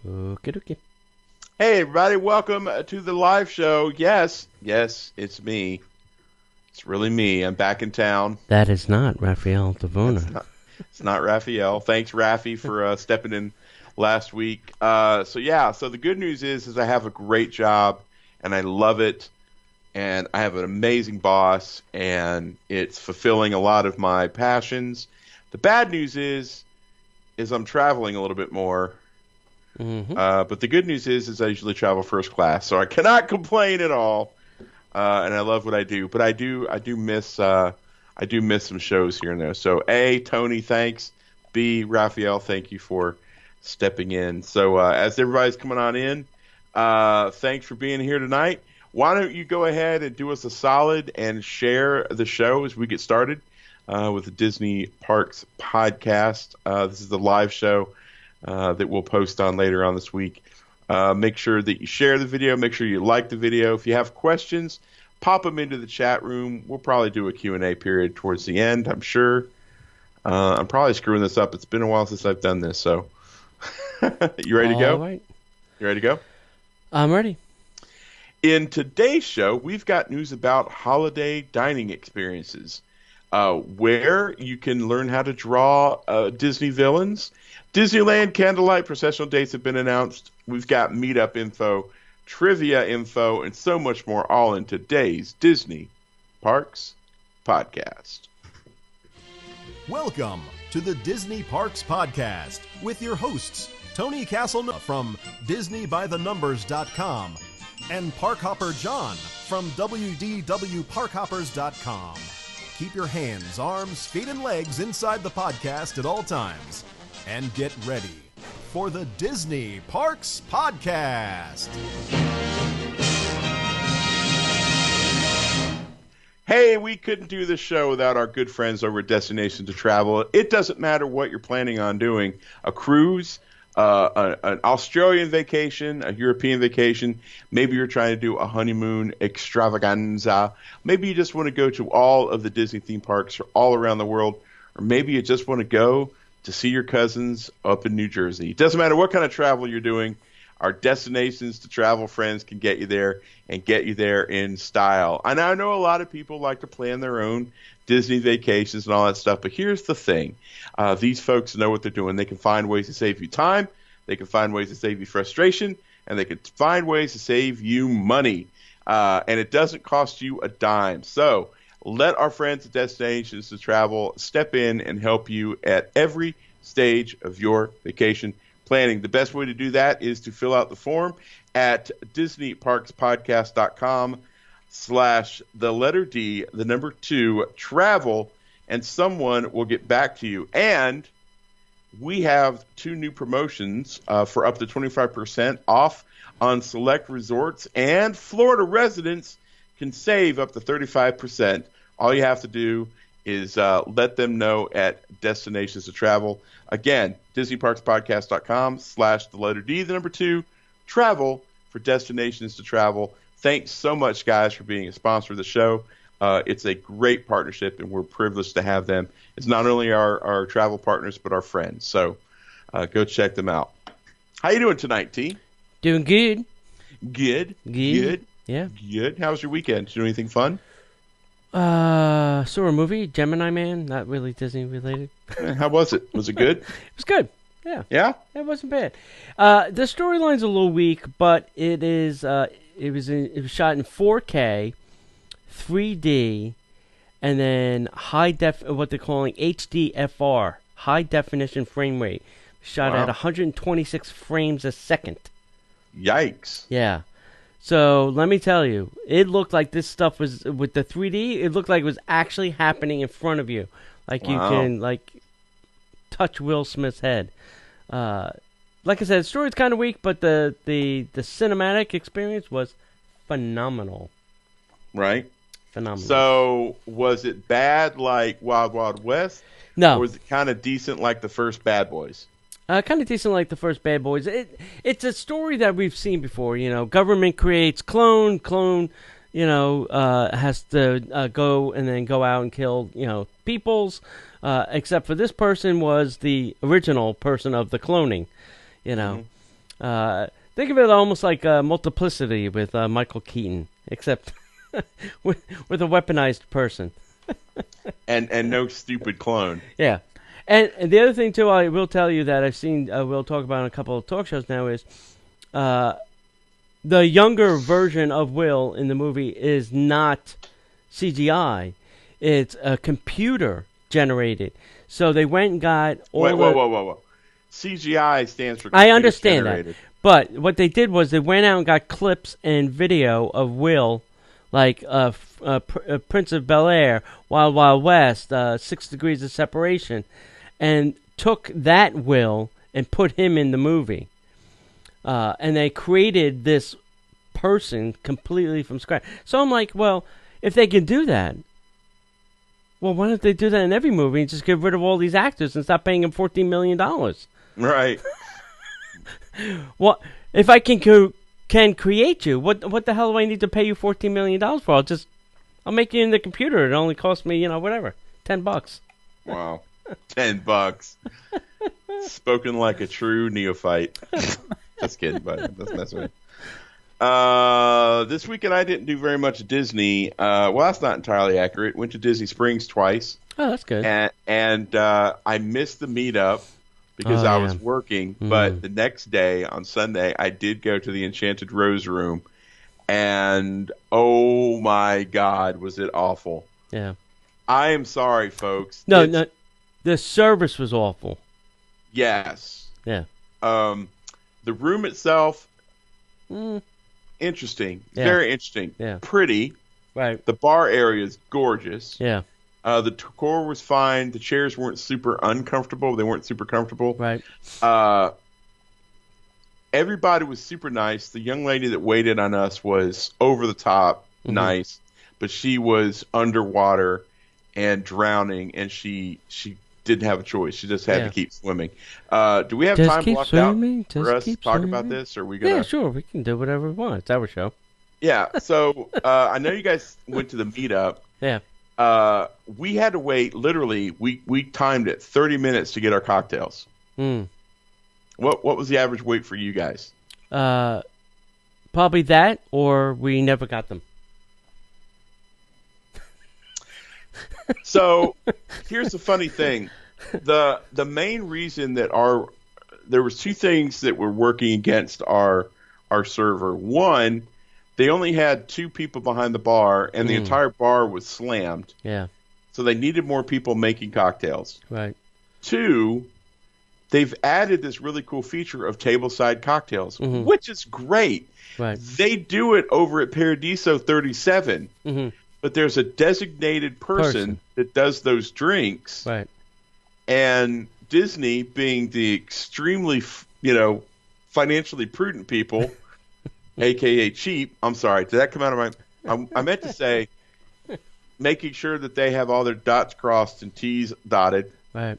Okay, okay. Hey, everybody, welcome to the live show. Yes, it's me. It's really me. I'm back in town. That is not Raphael That's Devona. not it's not Raphael. Thanks, Rafi, for stepping in last week. So the good news is I have a great job and I love it, and I have an amazing boss, and it's fulfilling a lot of my passions. The bad news is I'm traveling a little bit more. Mm-hmm. But the good news is I usually travel first class, so I cannot complain at all. And I love what I do, but I do miss some shows here and there. So A, Tony, thanks. B, Raphael, thank you for stepping in. So as everybody's coming on in, thanks for being here tonight. Why don't you go ahead and do us a solid and share the show as we get started with the Disney Parks podcast. This is the live show that we'll post on later on this week. Make sure that you share the video. Make sure you like the video. If you have questions, pop them into the chat room. We'll probably do a Q&A period towards the end, I'm sure. I'm probably screwing this up. It's been a while since I've done this, so. You ready to go? All right. You ready to go? I'm ready. In today's show, we've got news about holiday dining experiences, where you can learn how to draw Disney villains. Disneyland candlelight processional dates have been announced. We've got meetup info, trivia info, and so much more, all in today's Disney Parks podcast. Welcome to the Disney Parks Podcast with your hosts, Tony Castleman from DisneyByTheNumbers.com and Parkhopper John from WDWParkhoppers.com. Keep your hands, arms, feet, and legs inside the podcast at all times. And get ready for the Disney Parks Podcast. Hey, we couldn't do this show without our good friends over at Destination to Travel. It doesn't matter what you're planning on doing, a cruise, an Australian vacation, a European vacation. Maybe you're trying to do a honeymoon extravaganza. Maybe you just want to go to all of the Disney theme parks all around the world. Or maybe you just want to go to see your cousins up in New Jersey. It doesn't matter what kind of travel you're doing. Our Destinations to Travel friends can get you there and get you there in style. And I know a lot of people like to plan their own Disney vacations and all that stuff, but here's the thing. These folks know what they're doing. They can find ways to save you time, they can find ways to save you frustration, and they can find ways to save you money. And it doesn't cost you a dime. So let our friends at Destinations to Travel step in and help you at every stage of your vacation planning. The best way to do that is to fill out the form at DisneyParksPodcast.com/D2 travel, and someone will get back to you. And we have two new promotions for up to 25% off on select resorts, and Florida residents can save up to 35%. All you have to do is let them know at Destinations to Travel. Again, DisneyParksPodcast.com/D2 travel for Destinations to Travel. Thanks so much, guys, for being a sponsor of the show. It's a great partnership, and we're privileged to have them. It's not only our travel partners, but our friends. So go check them out. How you doing tonight, T? Doing good. Good. Good. Yeah. Good. How was your weekend? Did you do anything fun? Saw a movie, Gemini Man, not really Disney related. How was it? Was it good? It was good. Yeah. Yeah? It wasn't bad. The storyline's a little weak, but it is. It was shot in 4K, 3D, and then what they're calling HDFR, high definition frame rate. Shot at 126 frames a second. Yikes. Yeah. So let me tell you, it looked like this stuff was with the 3D. It looked like it was actually happening in front of you, like you can touch Will Smith's head. Like I said, the story's kind of weak, but the cinematic experience was phenomenal. Right. Phenomenal. So was it bad like Wild Wild West? No. Or was it kind of decent like the first Bad Boys? Kind of decent like the first Bad Boys. It's a story that we've seen before. You know, government creates clone, has to go and then go out and kill, peoples. Except for this person was the original person of the cloning, Think of it almost like Multiplicity with Michael Keaton, except with a weaponized person. and no stupid clone. Yeah. And the other thing, too, I will tell you that I've seen, we'll talk about on a couple of talk shows now, is the younger version of Will in the movie is not CGI. It's a computer generated. So they went and got all Whoa. CGI stands for I understand generated. that. But what they did was they went out and got clips and video of Will, like Prince of Bel-Air, Wild Wild West, 6 Degrees of Separation, and took that Will and put him in the movie. And they created this person completely from scratch. So I'm like, well, if they can do that, well, why don't they do that in every movie and just get rid of all these actors and stop paying them $14 million? Right. Well, if I can create you, what the hell do I need to pay you $14 million for? I'll make you in the computer. It only costs me, whatever, $10. Wow. $10. Spoken like a true neophyte. Just kidding, but that's right. This weekend I didn't do very much Disney. Well, that's not entirely accurate. Went to Disney Springs twice. Oh, that's good. And I missed the meetup because I was working. But the next day, on Sunday, I did go to the Enchanted Rose Room. And, oh, my God, was it awful. Yeah. I am sorry, folks. No, the service was awful. Yes. Yeah. The room itself, interesting. Yeah. Very interesting. Yeah. Pretty. Right. The bar area is gorgeous. Yeah. The decor was fine. The chairs weren't super uncomfortable. They weren't super comfortable. Right. Everybody was super nice. The young lady that waited on us was over the top nice, but she was underwater and drowning, and she didn't have a choice. She just had to keep swimming. Do we have time blocked out for us to talk about this? Or are we gonna... Yeah, sure. We can do whatever we want. It's our show. Yeah. So I know you guys went to the meetup. Yeah. We had to wait. Literally, we timed it 30 minutes to get our cocktails. What was the average wait for you guys? Probably that, or we never got them. So here's the funny thing. The main reason that there was two things that were working against our server. One, they only had 2 people behind the bar, and the entire bar was slammed. Yeah. So they needed more people making cocktails. Right. 2, they've added this really cool feature of tableside cocktails, which is great. Right. They do it over at Paradiso 37. But there's a designated person that does those drinks. Right. And Disney, being the extremely, financially prudent people, a.k.a. cheap, I'm sorry, did that come out of my... I meant to say making sure that they have all their dots crossed and T's dotted. Right.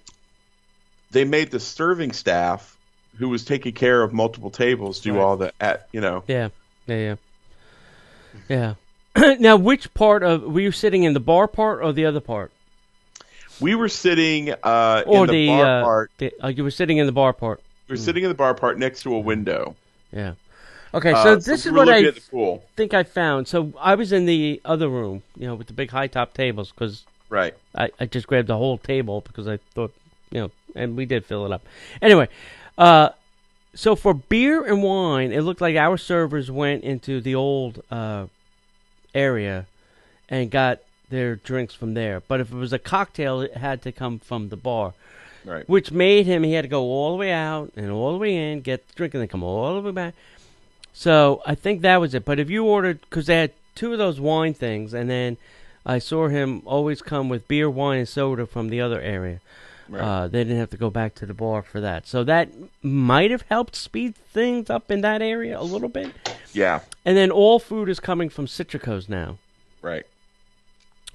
They made the serving staff, who was taking care of multiple tables, do all the, Yeah. Now, which part were you sitting in the bar part or the other part? We were sitting in the bar part. You were sitting in the bar part. We were sitting in the bar part next to a window. Yeah. Okay, so this is what I pool. think I found. So I was in the other room, with the big high top tables, because I just grabbed the whole table because I thought, and we did fill it up. Anyway, so for beer and wine, it looked like our servers went into the old area and got their drinks from there. But if it was a cocktail, it had to come from the bar. Right. Which made him, he had to go all the way out and all the way in, get the drink, and then come all the way back. So I think that was it. But if you ordered, because they had 2 of those wine things, and then I saw him always come with beer, wine, and soda from the other area. Right. They didn't have to go back to the bar for that. So that might have helped speed things up in that area a little bit. Yeah. And then all food is coming from Citrico's now. Right.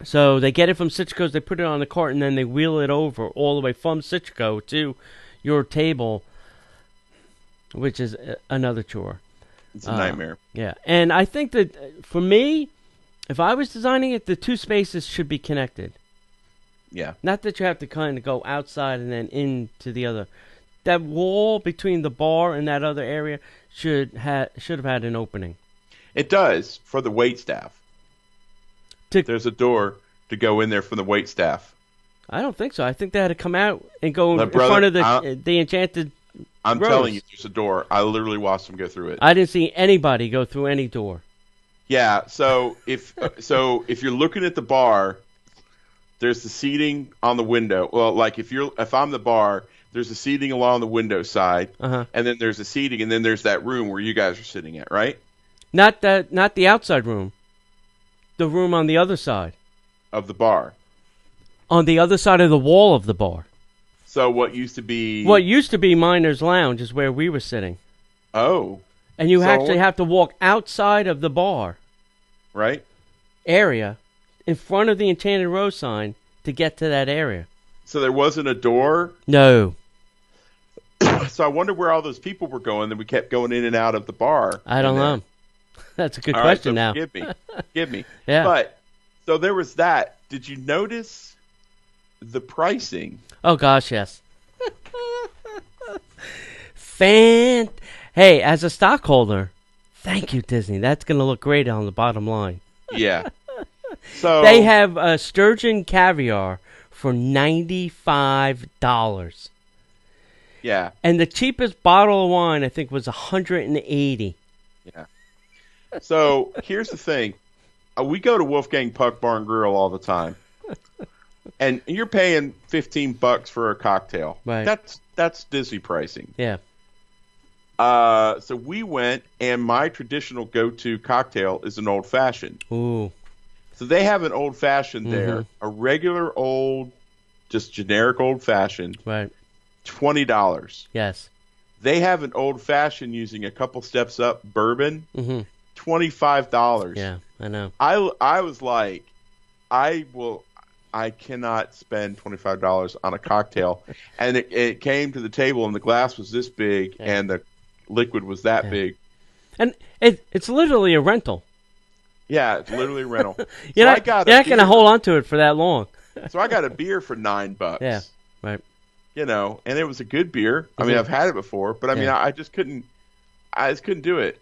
So they get it from Citrico's, they put it on the cart, and then they wheel it over all the way from Citrico to your table, which is another chore. It's a nightmare. Yeah. And I think that, for me, if I was designing it, the 2 spaces should be connected. Yeah. Not that you have to kind of go outside and then into the other. that wall between the bar and that other area should have had an opening. It does for the wait staff. There's a door to go in there from the wait staff. I don't think so. I think they had to come out and go in front of the Enchanted I'm Rose. telling you, there's a door. I literally watched them go through it. I didn't see anybody go through any door. Yeah, so if you're looking at the bar, there's the seating on the window. Well, like if I'm the bar, there's the seating along the window side, and then there's the seating, and then there's that room where you guys are sitting at, right? Not the outside room. The room on the other side of the bar. On the other side of the wall of the bar. So what used to be Miner's Lounge is where we were sitting. Oh. And you actually have to walk outside of the bar. Right. Area in front of the Enchanted Rose sign to get to that area. So there wasn't a door? No. So I wonder where all those people were going that we kept going in and out of the bar. I don't know. That's a good all question right, so now. Give me. Yeah. But so there was that. Did you notice the pricing? Oh gosh, yes. Hey, as a stockholder, thank you, Disney. That's going to look great on the bottom line. Yeah. So they have sturgeon caviar for $95. Yeah. And the cheapest bottle of wine, I think, was $180. Yeah. So here's the thing. We go to Wolfgang Puck Bar and Grill all the time. And you're paying $15 for a cocktail. Right. That's Disney pricing. Yeah. So we went, and my traditional go-to cocktail is an old-fashioned. Ooh. So they have an old-fashioned there, a regular old, just generic old-fashioned. Right. $20. Yes. They have an old-fashioned using a couple steps up bourbon. $25. Yeah, I know. I was like, I cannot spend $25 on a cocktail. And it came to the table, and the glass was this big, and the liquid was that big. And it's literally a rental. Yeah, it's literally a rental. You're not going to hold on to it for that long. So I got a beer for $9. Yeah, right. You know, and it was a good beer. I mean, I've had it before, but I mean, I just couldn't do it.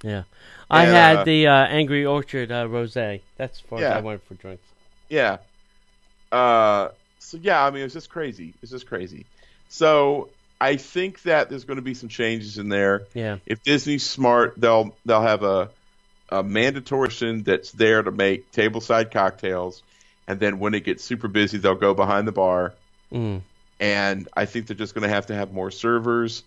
Yeah. I had the Angry Orchard Rosé. That's as far as I went for drinks. Yeah. So, yeah, I mean, it's just crazy. So I think that there's going to be some changes in there. Yeah. If Disney's smart, they'll have a mandatory person that's there to make tableside cocktails, and then when it gets super busy, they'll go behind the bar. And I think they're just going to have more servers,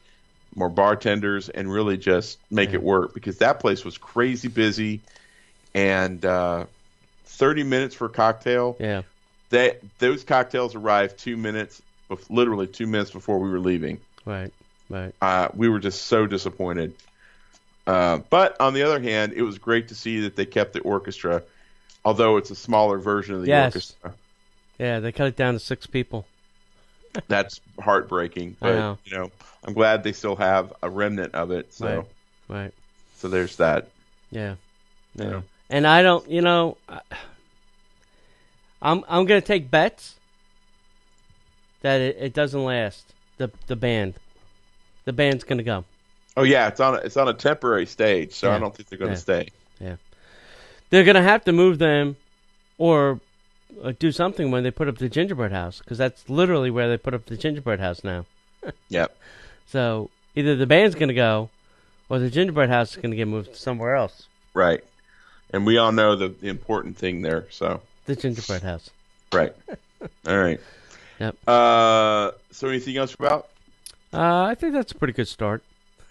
more bartenders, and really just make it work, because that place was crazy busy, and 30 minutes for a cocktail. Yeah. Those cocktails arrived literally 2 minutes before we were leaving. Right. We were just so disappointed. But on the other hand, it was great to see that they kept the orchestra, although it's a smaller version of the orchestra. Yeah, they cut it down to 6 people. That's heartbreaking, but you know, I'm glad they still have a remnant of it. So, right. So there's that. Yeah. And I don't, I'm gonna take bets that it doesn't last. The band's gonna go. Oh yeah, it's on a temporary stage, so I don't think they're gonna stay. Yeah. They're gonna have to move them, or do something when they put up the gingerbread house, because that's literally where they put up the gingerbread house now. Yep. So either the band's going to go, or the gingerbread house is going to get moved somewhere else. Right. And we all know the important thing there. So the gingerbread house. Right. All right. Yep. So anything else about? I think that's a pretty good start.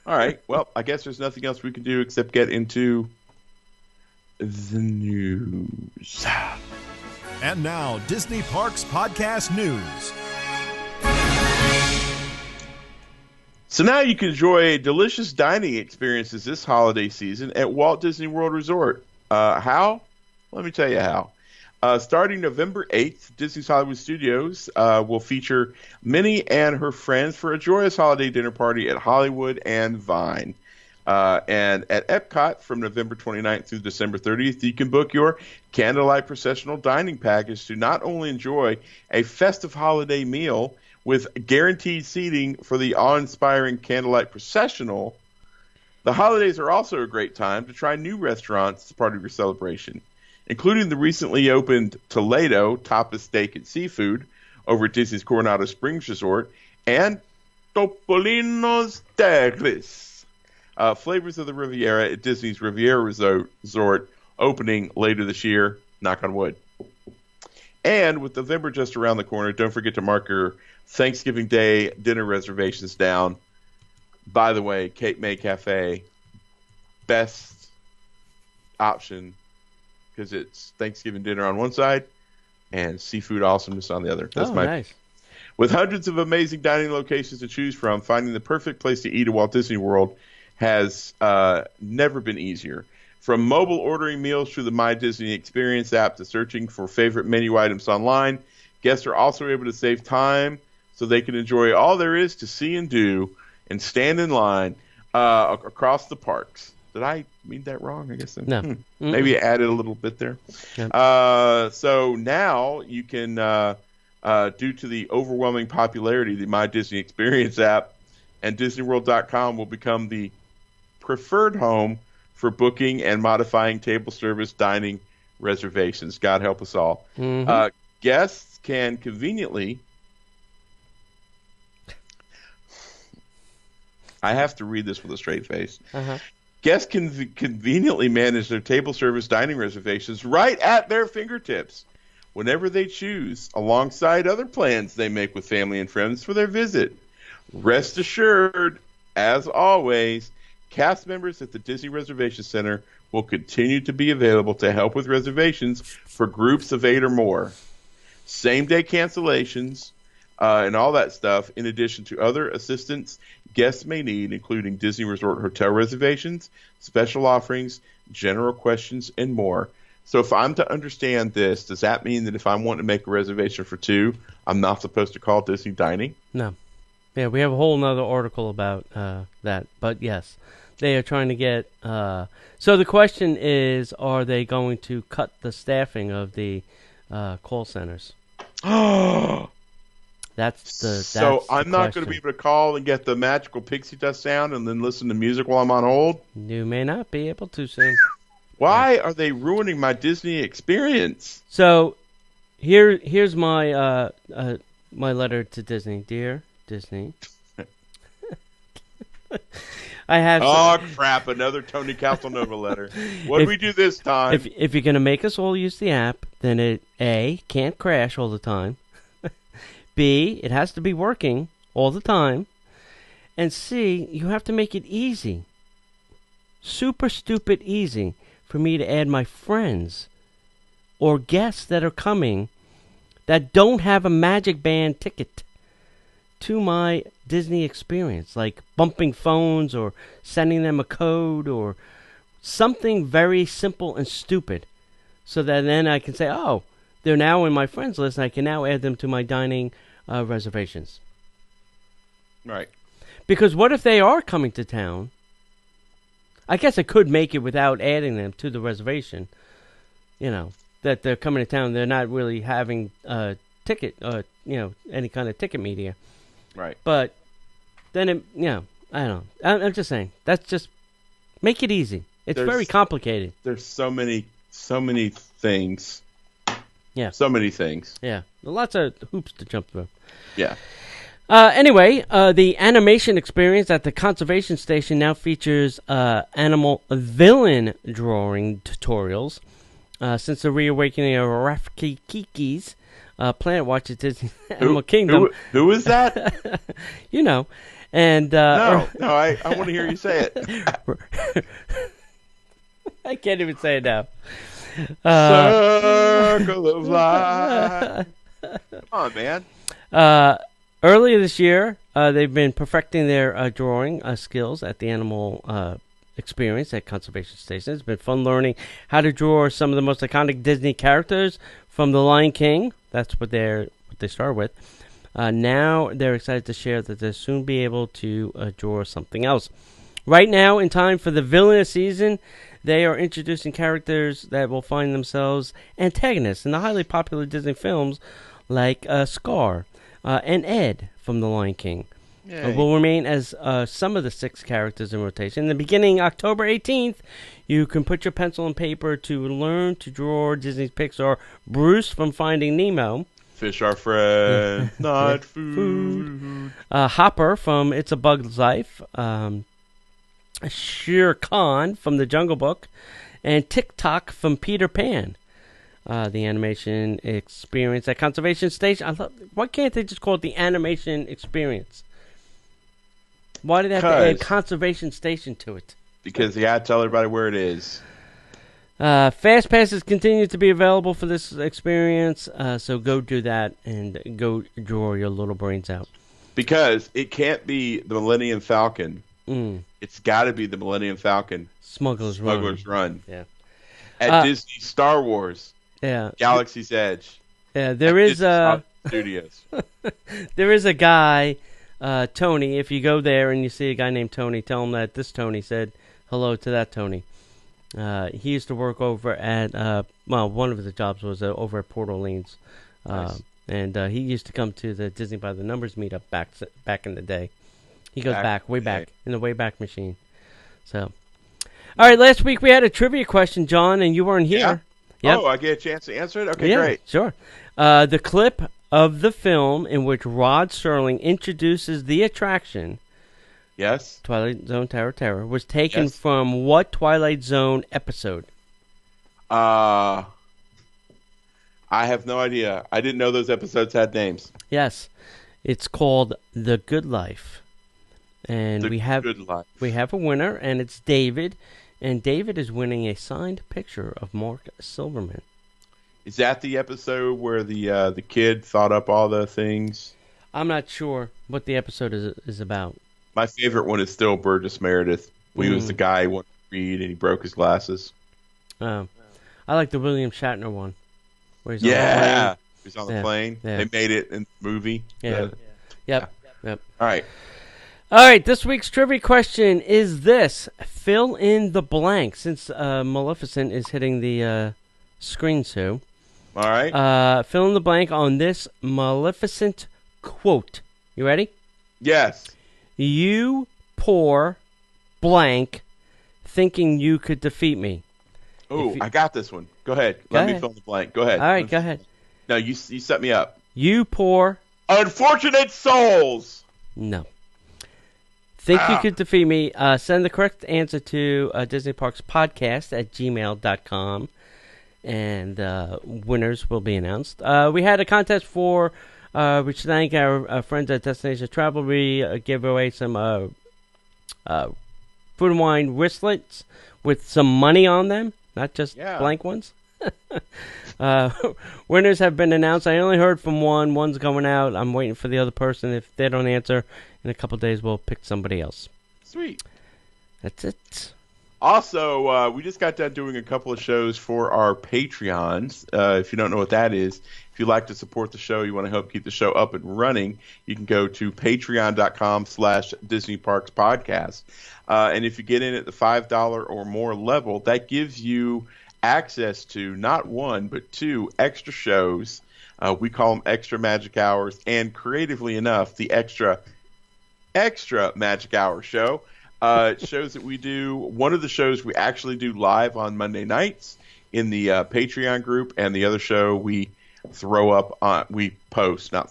All right. Well, I guess there's nothing else we can do except get into the news. And now, Disney Parks Podcast News. So now you can enjoy delicious dining experiences this holiday season at Walt Disney World Resort. How? Let me tell you how. Starting November 8th, Disney's Hollywood Studios will feature Minnie and her friends for a joyous holiday dinner party at Hollywood and Vine. And at Epcot from November 29th through December 30th, you can book your candlelight processional dining package to not only enjoy a festive holiday meal With guaranteed seating for the awe-inspiring candlelight processional, the holidays are also a great time to try new restaurants as part of your celebration, including the recently opened Toledo Tapas Steak and Seafood over at Disney's Coronado Springs Resort, and Topolino's Terrace, flavors of the Riviera at Disney's Riviera Resort, opening later this year, knock on wood. And with November just around the corner, don't forget to mark your Thanksgiving Day dinner reservations down. By the way, Cape May Cafe, best option because it's Thanksgiving dinner on one side and seafood awesomeness on the other. That's nice. With hundreds of amazing dining locations to choose from, finding the perfect place to eat at Walt Disney World has never been easier. From mobile ordering meals through the My Disney Experience app to searching for favorite menu items online, guests are also able to save time so they can enjoy all there is to see and do and stand in line across the parks. Did I mean that wrong? I guess no. Maybe I added a little bit there. Yep. So now you can, due to the overwhelming popularity of the My Disney Experience app, and DisneyWorld.com will become the preferred home for booking and modifying table service dining reservations. God help us all. Mm-hmm. Guests can conveniently... I have to read this with a straight face. Uh-huh. Guests can conveniently manage their table service dining reservations right at their fingertips whenever they choose, alongside other plans they make with family and friends for their visit. Rest assured, as always, cast members at the Disney Reservation Center will continue to be available to help with reservations for groups of 8 or more. Same-day cancellations and all that stuff, in addition to other assistance guests may need, including Disney Resort hotel reservations, special offerings, general questions, and more. So if I'm to understand this, does that mean that if I'm wanting to make a reservation for 2, I'm not supposed to call Disney Dining? No. Yeah, we have a whole nother article about that. But yes, they are trying to get... so the question is, are they going to cut the staffing of the call centers? So I'm not going to be able to call and get the magical pixie dust sound and then listen to music while I'm on hold? You may not be able to soon. Why are they ruining my Disney experience? So here's my my letter to Disney. Dear Disney, I have... Oh, crap, another Tony Casanova letter. What did we do this time? If you're going to make us all use the app, then it, A, can't crash all the time. B, it has to be working all the time. And C, you have to make it easy. Super stupid easy for me to add my friends or guests that are coming that don't have a Magic Band ticket to my Disney experience, like bumping phones or sending them a code or something very simple and stupid, so that then I can say, oh, they're now in my friends list, and I can now add them to my dining reservations. Right. Because what if they are coming to town? I guess I could make it without adding them to the reservation. You know, that they're coming to town, they're not really having a ticket, any kind of ticket media. Right. But then, I don't know. I'm just saying. That's just, make it easy. It's very complicated. There's so many things. Yeah. So many things. Yeah. Lots of hoops to jump through. Yeah. Anyway, the animation experience at the conservation station now features animal villain drawing tutorials. Since the reawakening of Rafiki-Kiki's Planet Watch at Disney Animal Kingdom. Who is that? You know. And No, I want to hear you say it. I can't even say it now. Circle of life. Come on, man. Earlier this year, they've been perfecting their drawing skills at the animal experience at conservation stations. It's been fun learning how to draw some of the most iconic Disney characters from The Lion King. That's what they start with. Now they're excited to share that they'll soon be able to draw something else. Right now, in time for the villainous season, they are introducing characters that will find themselves antagonists in the highly popular Disney films like Scar. and Ed from The Lion King. Yay. Will remain as some of the 6 characters in rotation. In the beginning, October 18th, you can put your pencil and paper to learn to draw Disney's Pixar Bruce from Finding Nemo. Fish are friends, not food. Hopper from It's a Bug's Life. Shere Khan from The Jungle Book. And Tick-Tock from Peter Pan. The animation experience at Conservation Station. Why can't they just call it the animation experience? Why did they have to add Conservation Station to it? Because you gotta tell everybody where it is. Fast passes continue to be available for this experience, so go do that and go draw your little brains out. Because it can't be the Millennium Falcon. Mm. It's got to be the Millennium Falcon. Smuggler's Run. Yeah. At Disney Star Wars. Yeah. Galaxy's Edge. Yeah. There is Studios. There is a guy. Tony, if you go there and you see a guy named Tony, tell him that this Tony said hello to that Tony. He used to work over at, one of the jobs was over at Port Orleans. Nice. And he used to come to the Disney by the Numbers meetup back in the day. He goes way back, in the Wayback Machine. So, all right, last week we had a trivia question, John, and you weren't here. Yeah? Yep. Oh, I get a chance to answer it? Okay, yeah, great. Sure. The clip of the film in which Rod Serling introduces the attraction, yes, Twilight Zone Terror, was taken from what Twilight Zone episode? I have no idea. I didn't know those episodes had names. Yes. It's called The Good Life. And we have a winner, and it's David. And David is winning a signed picture of Mark Silverman. Is that the episode where the kid thought up all the things? I'm not sure what the episode is about. My favorite one is still Burgess Meredith. He was the guy who wanted to read and he broke his glasses. I like the William Shatner one. Where he's he's on the plane. Yeah. They made it in the movie. Yeah. Yep. All right. All right, this week's trivia question is this. Fill in the blank, since Maleficent is hitting the screen soon. All right. Fill in the blank on this Maleficent quote. You ready? Yes. You poor blank thinking you could defeat me. Oh, I got this one. Go ahead. Let me fill in the blank. Go ahead. All right, go ahead. No, you set me up. You poor... Unfortunate souls! No. Think you could defeat me. Send the correct answer to Disney Parks Podcast at gmail.com. And winners will be announced. We had a contest for... we should thank our friends at Destination Travel. We gave away some Food and Wine wristlets with some money on them. Not just blank ones. Winners have been announced. I only heard from one. One's going out. I'm waiting for the other person. If they don't answer, in a couple of days, we'll pick somebody else. Sweet. That's it. Also, we just got done doing a couple of shows for our Patreons. If you don't know what that is, if you'd like to support the show, you want to help keep the show up and running, you can go to patreon.com/Disney Parks Podcast. And if you get in at the $5 or more level, that gives you access to not one, but 2 extra shows. We call them Extra Magic Hours, and creatively enough, the Extra Magic Hour show. Shows that we do. One of the shows we actually do live on Monday nights in the Patreon group, and the other show we post on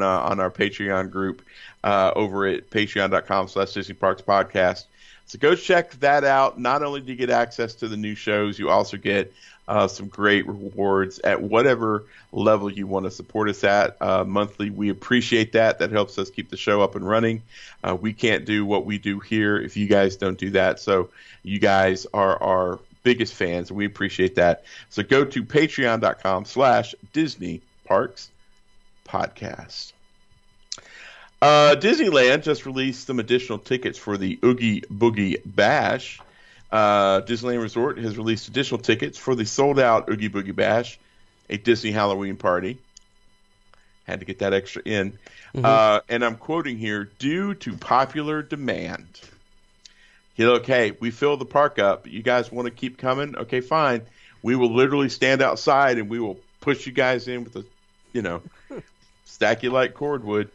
our Patreon group over at patreon.com/Disney Parks Podcast. So go check that out. Not only do you get access to the new shows, you also get some great rewards at whatever level you want to support us at monthly. We appreciate that. That helps us keep the show up and running. We can't do what we do here if you guys don't do that. So you guys are our biggest fans, and we appreciate that. So go to patreon.com/Disney Parks Podcast. Disneyland just released some additional tickets for the Oogie Boogie Bash. Disneyland Resort has released additional tickets for the sold-out Oogie Boogie Bash, a Disney Halloween party. Had to get that extra in. And I'm quoting here, due to popular demand. Okay, we fill the park up. You guys want to keep coming? Okay, fine. We will literally stand outside and we will push you guys in with Stack you like cordwood.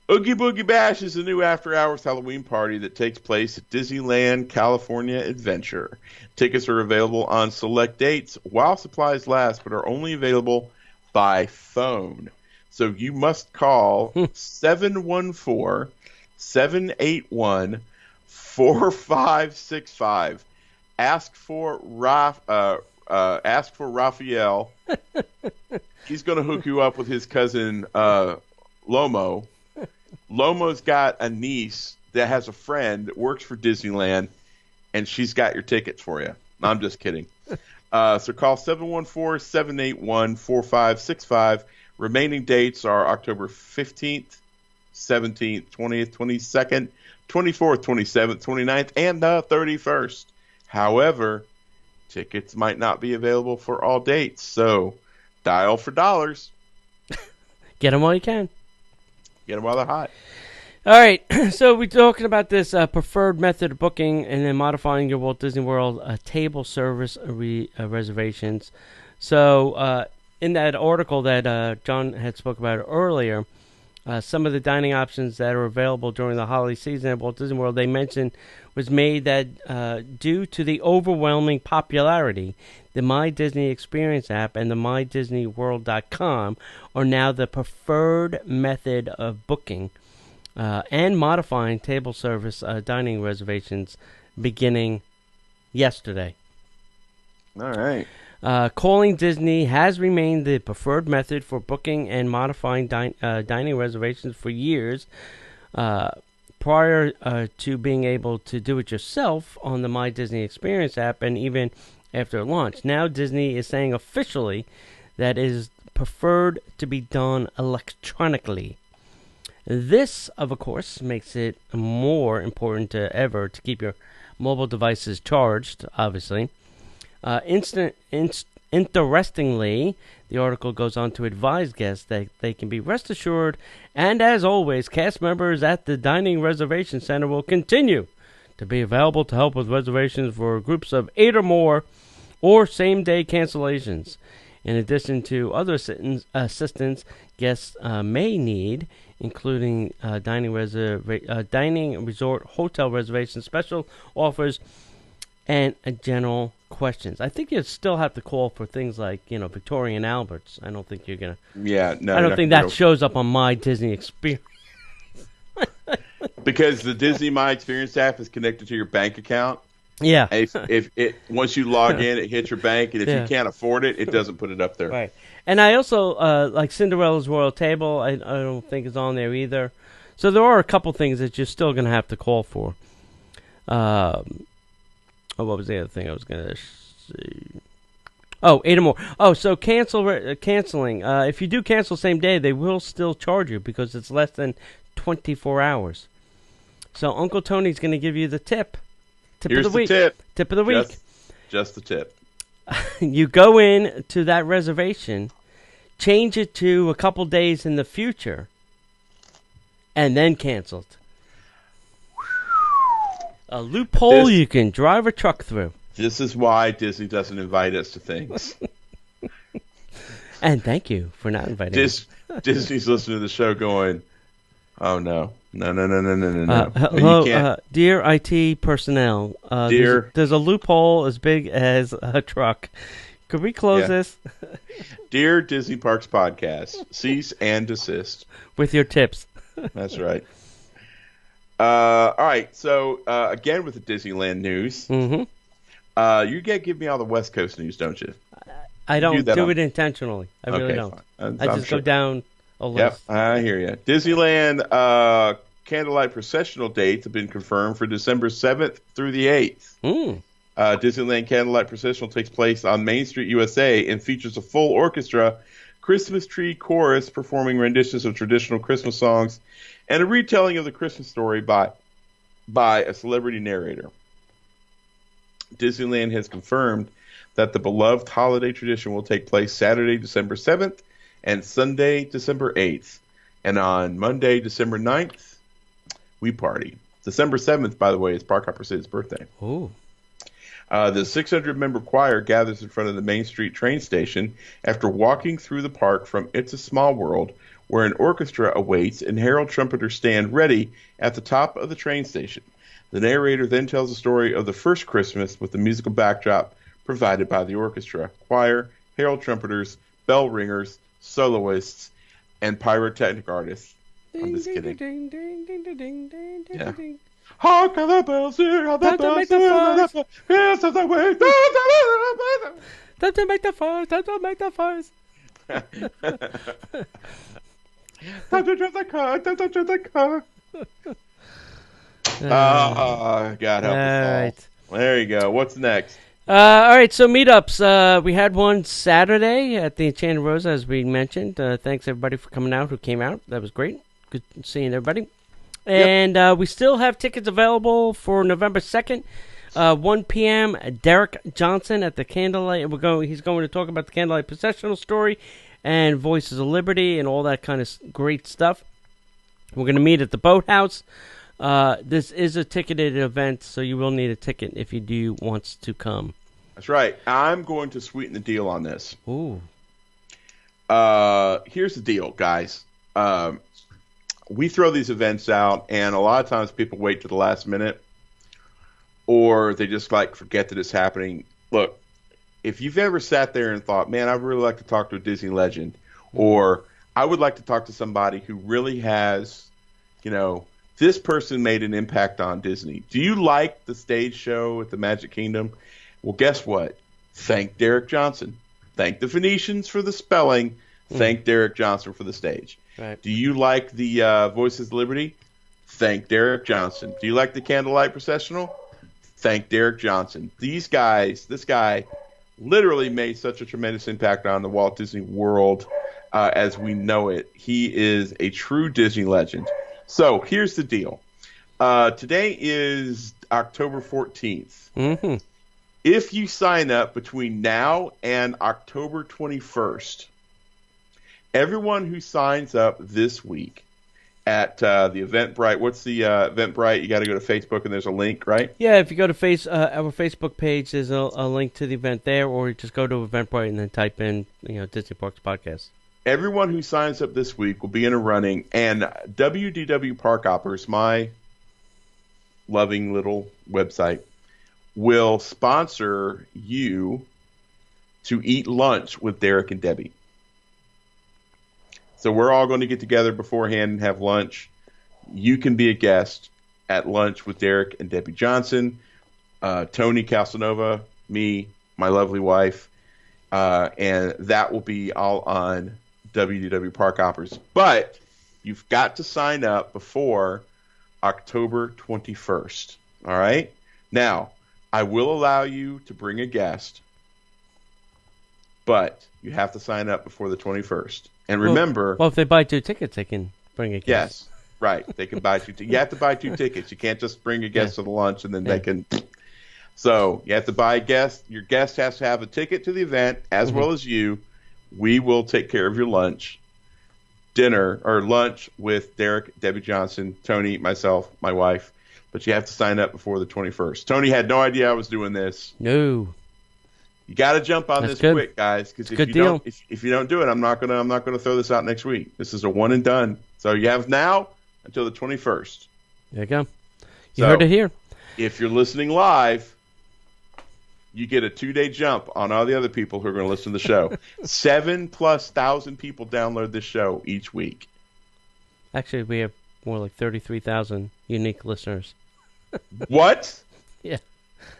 Oogie Boogie Bash is a new after-hours Halloween party that takes place at Disneyland California Adventure. Tickets are available on select dates while supplies last, but are only available by phone. So you must call 714-781-4565. Ask for Raphael. He's going to hook you up with his cousin Lomo. Lomo's got a niece that has a friend that works for Disneyland, and she's got your tickets for you. No, I'm just kidding. So call 714-781-4565. Remaining dates are October 15th, 17th, 20th, 22nd, 24th, 27th, 29th, and the 31st. However, tickets might not be available for all dates, so dial for dollars. Get them while you can. Get them while they're hot. All right, so we're talking about this preferred method of booking and then modifying your Walt Disney World table service reservations. So in that article that John had spoke about earlier, some of the dining options that are available during the holiday season at Walt Disney World, they mentioned, was made that due to the overwhelming popularity, the My Disney Experience app and the MyDisneyWorld.com are now the preferred method of booking and modifying table service dining reservations beginning yesterday. All right. Calling Disney has remained the preferred method for booking and modifying dining reservations for years, prior to being able to do it yourself on the My Disney Experience app and even after launch. Now Disney is saying officially that it is preferred to be done electronically. This, of course, makes it more important than ever to keep your mobile devices charged, obviously. Interestingly, the article goes on to advise guests that they can be rest assured, and as always, cast members at the Dining Reservation Center will continue to be available to help with reservations for groups of 8 or more or same-day cancellations. In addition to other assistance guests may need, including dining resort hotel reservations, special offers, and general questions. I think you still have to call for things like, Victoria and Albert's. I don't think you're gonna. Yeah, no. I don't think that shows up on My Disney Experience. Because the Disney My Experience app is connected to your bank account. Yeah. If it once you log in, it hits your bank, and if you can't afford it, it doesn't put it up there. Right. And I also like Cinderella's Royal Table. I don't think is on there either. So there are a couple things that you're still going to have to call for. What was the other thing I was going to see? Oh, 8 or more. Oh, so canceling. If you do cancel same day, they will still charge you because it's less than 24 hours. So Uncle Tony's going to give you the tip. Here's of the week. Tip of the week. Just the tip. You go in to that reservation, change it to a couple days in the future, and then cancel it. A loophole you can drive a truck through. This is why Disney doesn't invite us to things. And thank you for not inviting us. Disney's listening to the show going, oh, no. No. Hello, dear IT personnel. There's a loophole as big as a truck. Could we close this? Dear Disney Parks Podcast, cease and desist. With your tips. That's right. All right. So, again, with the Disneyland news, you give me all the West Coast news, don't you? I don't do it intentionally. I really don't. I just go down a list. Yep, I hear you. Disneyland candlelight processional dates have been confirmed for December 7th through the 8th. Disneyland Candlelight Processional takes place on Main Street, USA, and features a full orchestra, Christmas tree chorus performing renditions of traditional Christmas songs, and a retelling of the Christmas story by a celebrity narrator. Disneyland has confirmed that the beloved holiday tradition will take place Saturday, December 7th, and Sunday, December 8th. And on Monday, December 9th, we party. December 7th, by the way, is Park Hopper Sid's birthday. Ooh. The 600-member choir gathers in front of the Main Street train station after walking through the park from It's a Small World, where an orchestra awaits and herald trumpeters stand ready at the top of the train station. The narrator then tells the story of the first Christmas with the musical backdrop provided by the orchestra, choir, herald trumpeters, bell ringers, soloists, and pyrotechnic artists. I'm just kidding. Yeah. Hark how the bells hear, how the bells hear, yes, as I wait. Time to make the fires, time to make the fires. Time to drive the car, time to drive the car. God help us all. There you go. What's next? All right, so meetups. We had one Saturday at the Enchanted Rose, as we mentioned. Thanks, everybody, for coming out who came out. That was great. Good seeing everybody. And we still have tickets available for November 2nd, 1 p.m. Derek Johnson at the Candlelight. He's going to talk about the Candlelight Processional Story and Voices of Liberty and all that kind of great stuff. We're going to meet at the Boathouse. This is a ticketed event, so you will need a ticket if you do want to come. That's right. I'm going to sweeten the deal on this. Ooh. Here's the deal, guys. We throw these events out, and a lot of times people wait to the last minute, or they just forget that it's happening. Look, if you've ever sat there and thought, man, I'd really like to talk to a Disney legend, or I would like to talk to somebody who really has, this person made an impact on Disney. Do you like the stage show at the Magic Kingdom? Well, guess what? Thank Derek Johnson. Thank the Venetians for the spelling. Thank Derek Johnson for the stage. Right. Do you like the Voices of Liberty? Thank Derek Johnson. Do you like the Candlelight Processional? Thank Derek Johnson. This guy literally made such a tremendous impact on the Walt Disney World as we know it. He is a true Disney legend. So here's the deal. Today is October 14th. Mm-hmm. If you sign up between now and October 21st, everyone who signs up this week at the Eventbrite, what's the Eventbrite? You got to go to Facebook and there's a link, right? Yeah, if you go to our Facebook page, there's a link to the event there, or just go to Eventbrite and then type in Disney Parks Podcast. Everyone who signs up this week will be in a running, and WDW Park Hoppers, my loving little website, will sponsor you to eat lunch with Derek and Debbie. So we're all going to get together beforehand and have lunch. You can be a guest at lunch with Derek and Debbie Johnson, Tony Casanova, me, my lovely wife, and that will be all on WDW Park Hoppers. But you've got to sign up before October 21st. All right? Now, I will allow you to bring a guest, but you have to sign up before the 21st. And remember... Well, if they buy 2 tickets, they can bring a guest. Yes, right. They can buy 2 tickets. You have to buy 2 tickets. You can't just bring a guest to the lunch and then they can... So you have to buy a guest. Your guest has to have a ticket to the event as well as you. We will take care of your lunch, dinner, or lunch with Derek, Debbie Johnson, Tony, myself, my wife. But you have to sign up before the 21st. Tony had no idea I was doing this. No. You got to jump on this quick, guys, because if you don't do it, I'm not gonna throw this out next week. This is a one and done. So you have now until the 21st. There you go. You heard it here. If you're listening live, you get a 2-day jump on all the other people who are going to listen to the show. 7,000+ people download this show each week. Actually, we have more like 33,000 unique listeners. What? Yeah.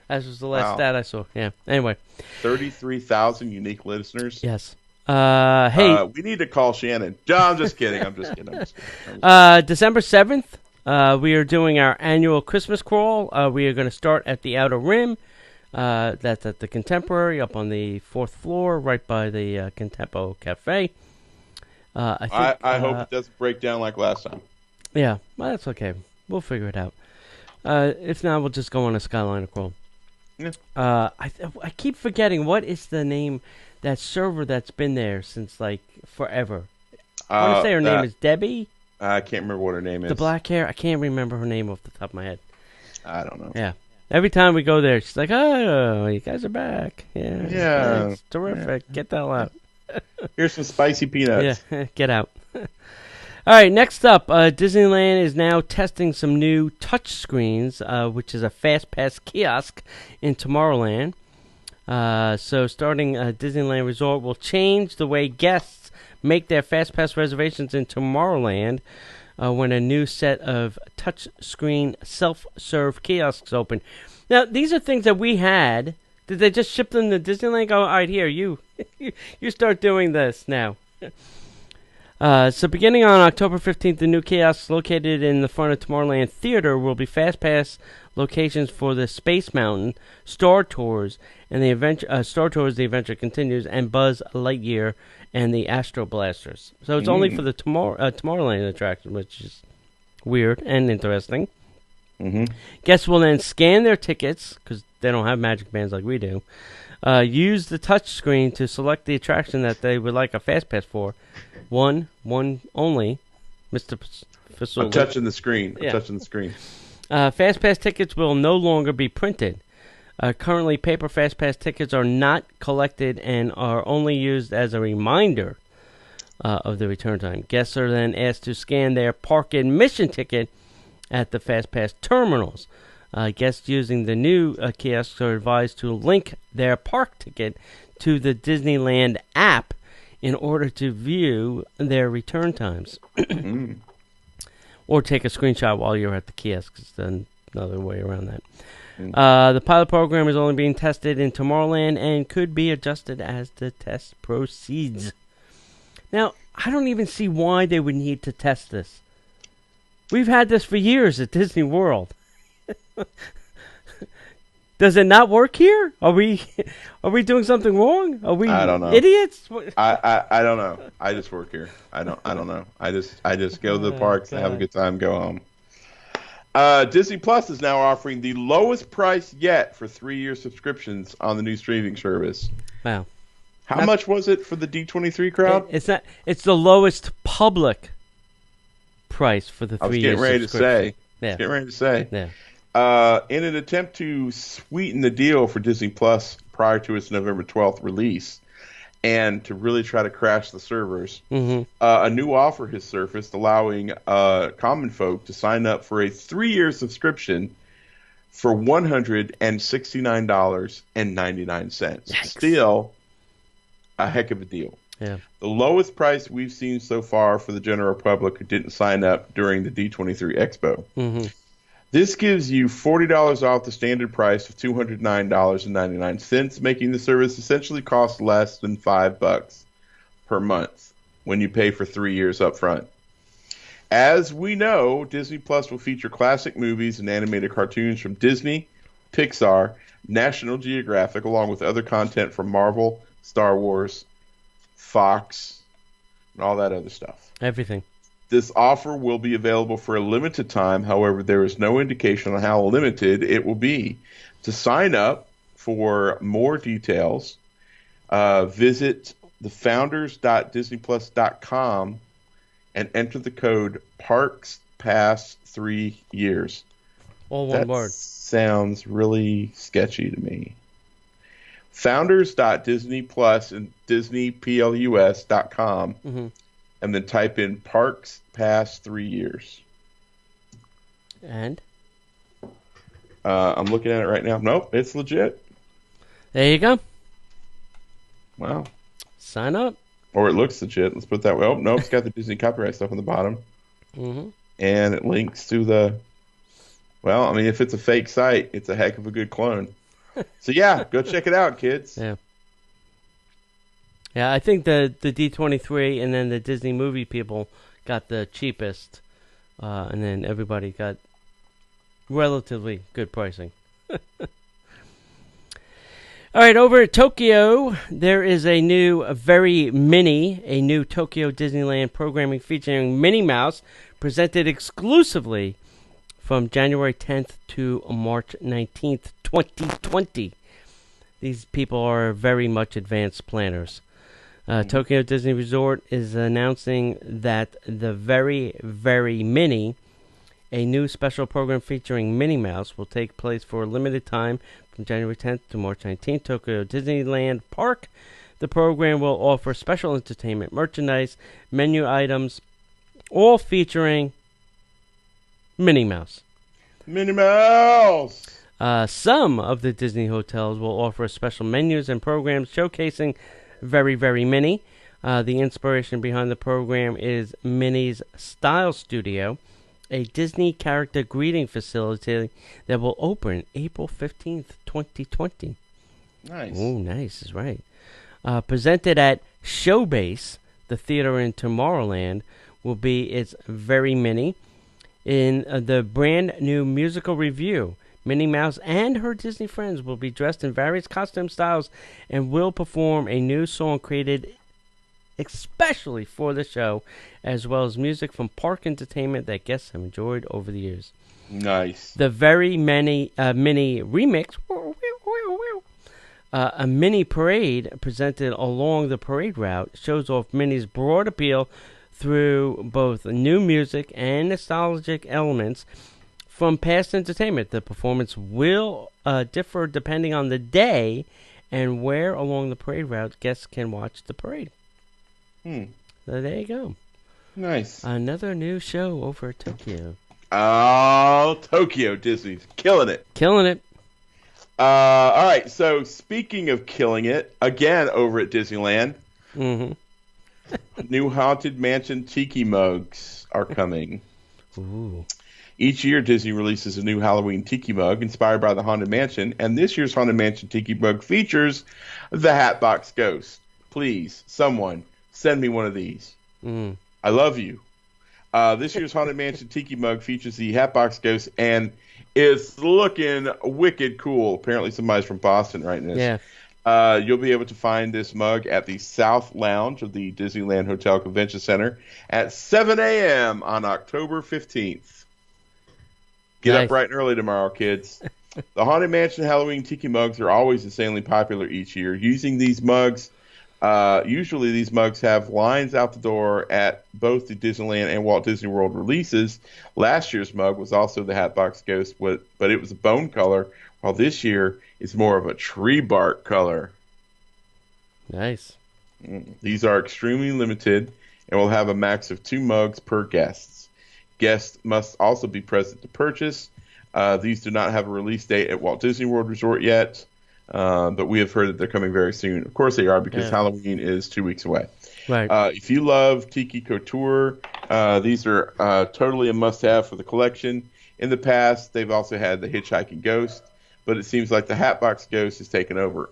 That was the last stat I saw. Yeah. Anyway. 33,000 unique listeners? Yes. Hey. We need to call Shannon. I'm just kidding. December 7th, we are doing our annual Christmas crawl. We are going to start at the Outer Rim. That's at the Contemporary up on the 4th floor, right by the Contempo Cafe. I hope it doesn't break down like last time. Yeah, well, that's okay. We'll figure it out. If not, we'll just go on a Skyliner crawl. Yeah. I keep forgetting, what is the name, that server that's been there since, forever? I want to say her name is Debbie. I can't remember what her name is. The black hair. I can't remember her name off the top of my head. I don't know. Yeah. Every time we go there, she's like, "Oh, you guys are back. Yeah. It's terrific. Yeah. Get the hell out. Here's some spicy peanuts. Yeah, get out." All right, next up, Disneyland is now testing some new touch screens, which is a FastPass kiosk in Tomorrowland. So starting Disneyland Resort will change the way guests make their FastPass reservations in Tomorrowland when a new set of touchscreen self-serve kiosks open. Now, these are things that we had. Did they just ship them to Disneyland? Go, all right, here, you start doing this now. So beginning on October 15th, the new kiosks located in the front of Tomorrowland Theater will be FastPass locations for the Space Mountain, Star Tours, and the Adventure Continues, and Buzz Lightyear and the Astro Blasters. So it's only for the Tomorrowland attraction, which is weird and interesting. Mm-hmm. Guests will then scan their tickets, because they don't have magic bands like we do, use the touch screen to select the attraction that they would like a FastPass for. One only, Mr. Fasoli. I'm touching the screen. Yeah. FastPass tickets will no longer be printed. Currently, paper FastPass tickets are not collected and are only used as a reminder of the return time. Guests are then asked to scan their park admission ticket at the FastPass terminals. Guests using the new kiosks are advised to link their park ticket to the Disneyland app in order to view their return times. Or take a screenshot while you're at the kiosk. It's another way around that. The pilot program is only being tested in Tomorrowland and could be adjusted as the test proceeds. Now, I don't even see why they would need to test this. We've had this for years at Disney World. Does it not work here? Are we doing something wrong? Are we I don't know. Idiots? I don't know. I just work here. I don't know. I just go to the parks and have a good time, go home. Disney Plus is now offering the lowest price yet for 3-year subscriptions on the new streaming service. Wow. How much was it for the D23 crowd? It's the lowest public price for the 3-year subscription. I was getting ready to say. Yeah. In an attempt to sweeten the deal for Disney Plus prior to its November 12th release, and to really try to crash the servers, a new offer has surfaced allowing common folk to sign up for a 3-year subscription for $169.99. Still a heck of a deal. Yeah. The lowest price we've seen so far for the general public who didn't sign up during the D23 Expo. Mm-hmm. This gives you $40 off the standard price of $209.99, making the service essentially cost less than $5 per month when you pay for 3 years up front. As we know, Disney Plus will feature classic movies and animated cartoons from Disney, Pixar, National Geographic, along with other content from Marvel, Star Wars, Fox, and all that other stuff. Everything. This offer will be available for a limited time. However, there is no indication on how limited it will be. To sign up for more details, visit thefounders.disneyplus.com and enter the code PARKSPASS3 years. All one word. Sounds really sketchy to me. Founders.disneyplus and DisneyPlus.com. Mm-hmm. And then type in Parks Past 3 years. And? I'm looking at it right now. Nope, it's legit. There you go. Wow. Sign up. Or it looks legit. Let's put it that way. Oh, nope, it's got the Disney copyright stuff on the bottom. Mm-hmm. And it links to the... Well, I mean, if it's a fake site, it's a heck of a good clone. So, yeah, go check it out, kids. Yeah. Yeah, I think the D23 and then the Disney movie people got the cheapest, and then everybody got relatively good pricing. All right, over at Tokyo, there is a new Tokyo Disneyland programming featuring Minnie Mouse, presented exclusively from January 10th to March 19th, 2020. These people are very much advanced planners. Tokyo Disney Resort is announcing that the Very, Very Mini, a new special program featuring Minnie Mouse, will take place for a limited time from January 10th to March 19th, Tokyo Disneyland Park. The program will offer special entertainment, merchandise, menu items, all featuring Minnie Mouse. Minnie Mouse! Some of the Disney hotels will offer special menus and programs showcasing Very, Very Minnie. The inspiration behind the program is Minnie's Style Studio, a Disney character greeting facility that will open April 15th, 2020. Nice. Oh, nice is right. Presented at Showbase, the theater in Tomorrowland, will be its Very Minnie. In the brand new musical review, Minnie Mouse and her Disney friends will be dressed in various costume styles and will perform a new song created especially for the show, as well as music from park entertainment that guests have enjoyed over the years. Nice. The Very Mini remix, a mini parade presented along the parade route, shows off Minnie's broad appeal through both new music and nostalgic elements from past entertainment. The performance will differ depending on the day and where along the parade route guests can watch the parade. So there you go. Nice. Another new show over at Tokyo. Oh, Tokyo Disney's killing it. Killing it. All right, so speaking of killing it, again over at Disneyland, new Haunted Mansion Tiki mugs are coming. Ooh. Each year, Disney releases a new Halloween Tiki mug inspired by the Haunted Mansion, and this year's Haunted Mansion Tiki mug features the Hatbox Ghost. Please, someone, send me one of these. I love you. This year's Haunted Mansion Tiki mug features the Hatbox Ghost, and it's looking wicked cool. Apparently somebody's from Boston writing this. Yeah. You'll be able to find this mug at the South Lounge of the Disneyland Hotel Convention Center at 7 a.m. on October 15th. Get up bright and early tomorrow, kids. The Haunted Mansion Halloween Tiki mugs are always insanely popular each year. Using these mugs, usually these mugs have lines out the door at both the Disneyland and Walt Disney World releases. Last year's mug was also the Hatbox Ghost, but it was a bone color, while this year it's more of a tree bark color. Nice. These are extremely limited and will have a max of 2 mugs per guest. Guests must also be present to purchase. These do not have a release date at Walt Disney World Resort yet, but we have heard that they're coming very soon. Of course they are, because Halloween is 2 weeks away. Right. If you love Tiki Couture, these are totally a must-have for the collection. In the past, they've also had the Hitchhiking Ghost, but it seems like the Hatbox Ghost has taken over.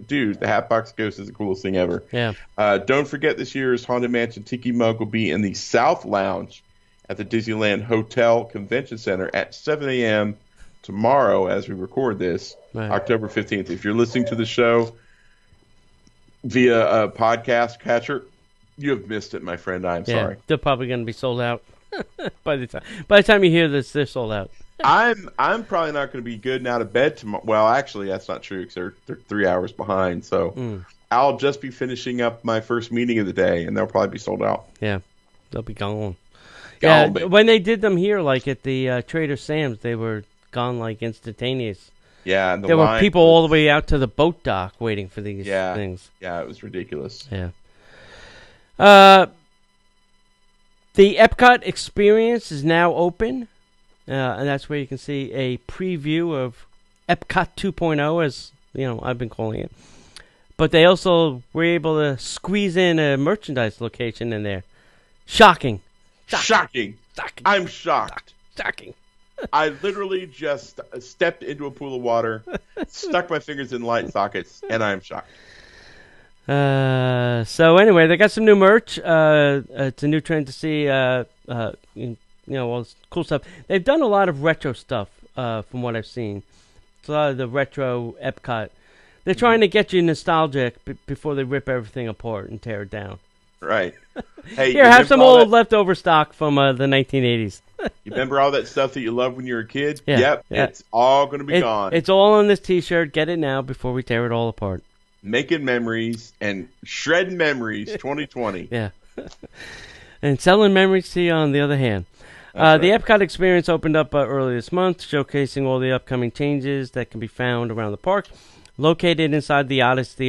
Dude, the Hatbox Ghost is the coolest thing ever. Yeah. Don't forget, this year's Haunted Mansion Tiki mug will be in the South Lounge at the Disneyland Hotel Convention Center at 7 a.m. tomorrow as we record this, October 15th. If you're listening to the show via a podcast catcher, you have missed it, my friend. I'm sorry. They're probably going to be sold out by the time you hear this. They're sold out. I'm probably not going to be good and out of bed tomorrow. Well, actually, that's not true because they're 3 hours behind. So I'll just be finishing up my first meeting of the day, and they'll probably be sold out. Yeah, they'll be gone. Yeah, when they did them here, like at the Trader Sam's, they were gone like instantaneous. Yeah, and there were people all the way out to the boat dock waiting for these things. Yeah, it was ridiculous. Yeah. The Epcot experience is now open, and that's where you can see a preview of Epcot 2.0, as I've been calling it. But they also were able to squeeze in a merchandise location in there. Shocking. I'm shocked. Shocking. I literally just stepped into a pool of water, stuck my fingers in light sockets, and I'm shocked. So anyway, they got some new merch. It's a new trend to see, all this cool stuff. They've done a lot of retro stuff, from what I've seen. It's a lot of the retro Epcot. They're trying to get you nostalgic before they rip everything apart and tear it down. Right. Hey, here, have some old leftover stock from the 1980s. You remember all that stuff that you loved when you were a kid? Yeah, Yep, it's all going to be gone. It's all on this T-shirt. Get it now before we tear it all apart. Making memories and shredding memories 2020. Yeah. And selling memories to you on the other hand. The Epcot experience opened up early this month, showcasing all the upcoming changes that can be found around the park. Located inside the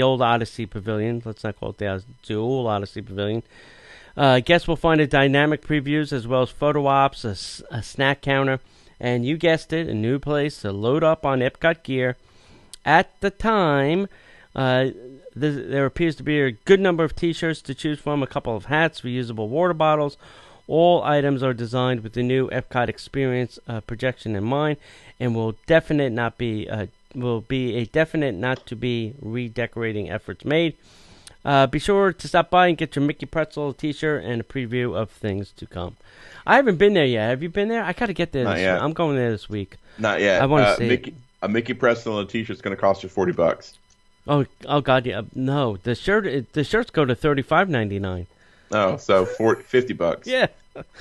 old Odyssey Pavilion. Let's not call it the old Odyssey Pavilion. Guests will find a dynamic previews as well as photo ops, a snack counter, and you guessed it, a new place to load up on Epcot gear. At the time, there appears to be a good number of T-shirts to choose from, a couple of hats, reusable water bottles. All items are designed with the new Epcot experience projection in mind, and will be a definite not to be redecorating efforts made. Be sure to stop by and get your Mickey Pretzel T-shirt and a preview of things to come. I haven't been there yet. Have you been there? I gotta get there. Not yet. I'm going there this week. Not yet. I want to see it. A Mickey Pretzel and a T-shirt is going to cost you $40. Oh God, yeah. No, the shirts go to $35.99. Oh, so $50. Yeah.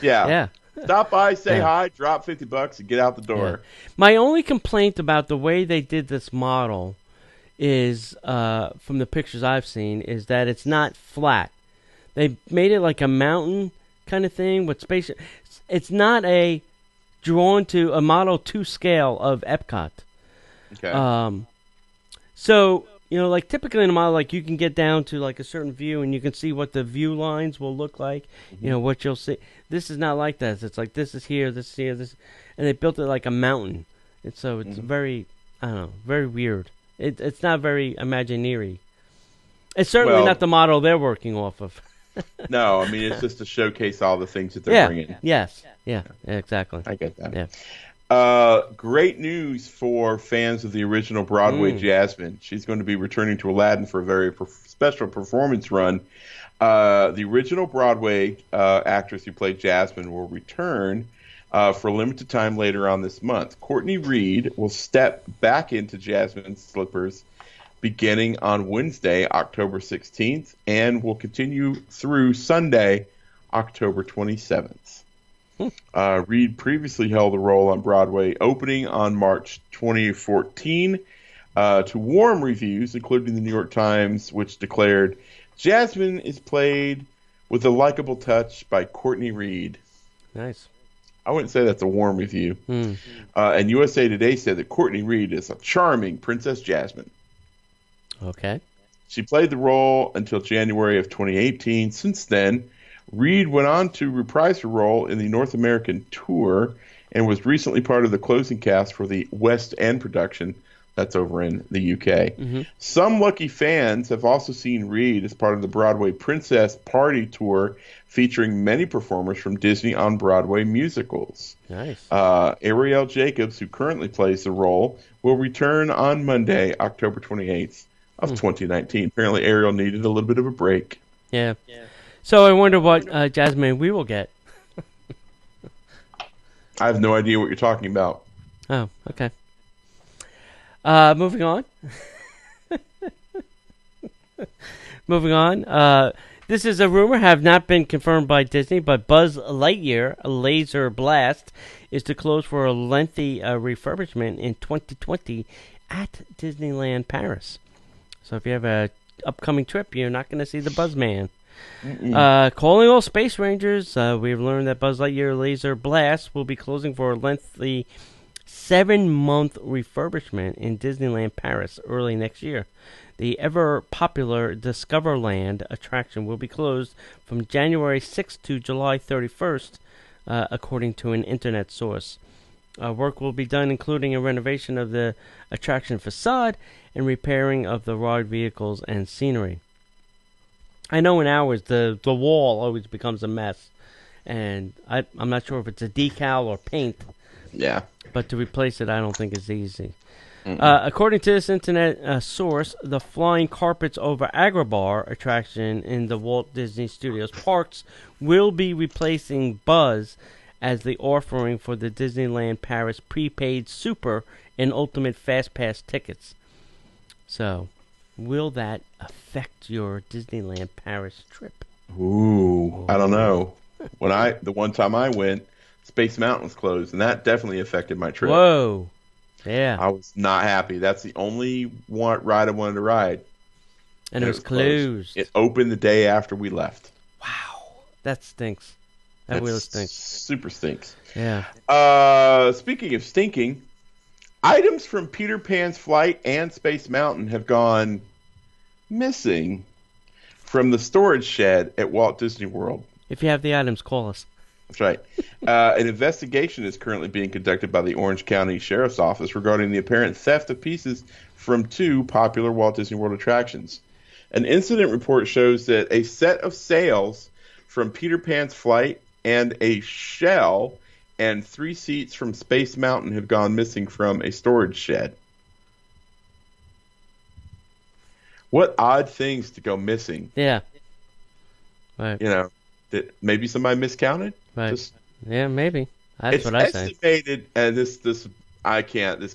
Yeah. Stop by, say hi, drop $50, and get out the door. Yeah. My only complaint about the way they did this model is, from the pictures I've seen, is that it's not flat. They made it like a mountain kind of thing with space. It's not a drawn to a Model 2 scale of Epcot. Okay. So, like typically in a model, like you can get down to like a certain view and you can see what the view lines will look like, what you'll see. This is not like that. It's like this is here, and they built it like a mountain. And so it's very, I don't know, very weird. It's not very Imagineering. It's certainly not the model they're working off of. No, I mean, it's just to showcase all the things that they're bringing. Yes. Yeah, exactly. I get that. Yeah. Great news for fans of the original Broadway Jasmine. She's going to be returning to Aladdin for a very special performance run. The original Broadway actress who played Jasmine will return for a limited time later on this month. Courtney Reed will step back into Jasmine's slippers beginning on Wednesday, October 16th, and will continue through Sunday, October 27th. Reed previously held the role on Broadway, opening on March 2014 to warm reviews, including the New York Times, which declared, Jasmine is played with a likable touch by Courtney Reed. Nice. I wouldn't say that's a warm review. And USA Today said that Courtney Reed is a charming Princess Jasmine. Okay. She played the role until January of 2018. Since then, Reed went on to reprise her role in the North American tour and was recently part of the closing cast for the West End production that's over in the UK. Some lucky fans have also seen Reed as part of the Broadway Princess Party Tour, featuring many performers from Disney on Broadway musicals. Nice. Ariel Jacobs, who currently plays the role, will return on Monday, October 28th of 2019. Apparently, Ariel needed a little bit of a break. Yeah. So I wonder what Jasmine we will get. I have no idea what you're talking about. Oh, okay. Moving on. This is a rumor, have not been confirmed by Disney, but Buzz Lightyear Laser Blast is to close for a lengthy refurbishment in 2020 at Disneyland Paris. So if you have a upcoming trip, you're not going to see the Buzzman. Calling all Space Rangers, we've learned that Buzz Lightyear Laser Blast will be closing for a lengthy 7-month refurbishment in Disneyland Paris early next year. The ever-popular Discoverland attraction will be closed from January 6th to July 31st, according to an internet source. Work will be done including a renovation of the attraction facade and repairing of the ride vehicles and scenery. I know in ours, the wall always becomes a mess, and I'm not sure if it's a decal or paint. Yeah. But to replace it, I don't think it's easy. According to this internet source, the Flying Carpets over Agrabah attraction in the Walt Disney Studios parks will be replacing Buzz as the offering for the Disneyland Paris prepaid Super and Ultimate Fast Pass tickets. So, will that affect your Disneyland Paris trip? Ooh, I don't know. The one time I went, Space Mountain was closed, and that definitely affected my trip. Whoa. Yeah. I was not happy. That's the only ride I wanted to ride. And it was closed. It opened the day after we left. Wow. That stinks. That really stinks. Super stinks. Yeah. Speaking of stinking, items from Peter Pan's Flight and Space Mountain have gone missing from the storage shed at Walt Disney World. If you have the items, call us. That's right. An investigation is currently being conducted by the Orange County Sheriff's Office regarding the apparent theft of pieces from 2 popular Walt Disney World attractions. An incident report shows that a set of sails from Peter Pan's Flight and a shell and 3 seats from Space Mountain have gone missing from a storage shed. What odd things to go missing. Yeah. Right. You know, that maybe somebody miscounted. Right. Yeah, maybe. That's what I say. It's estimated, and this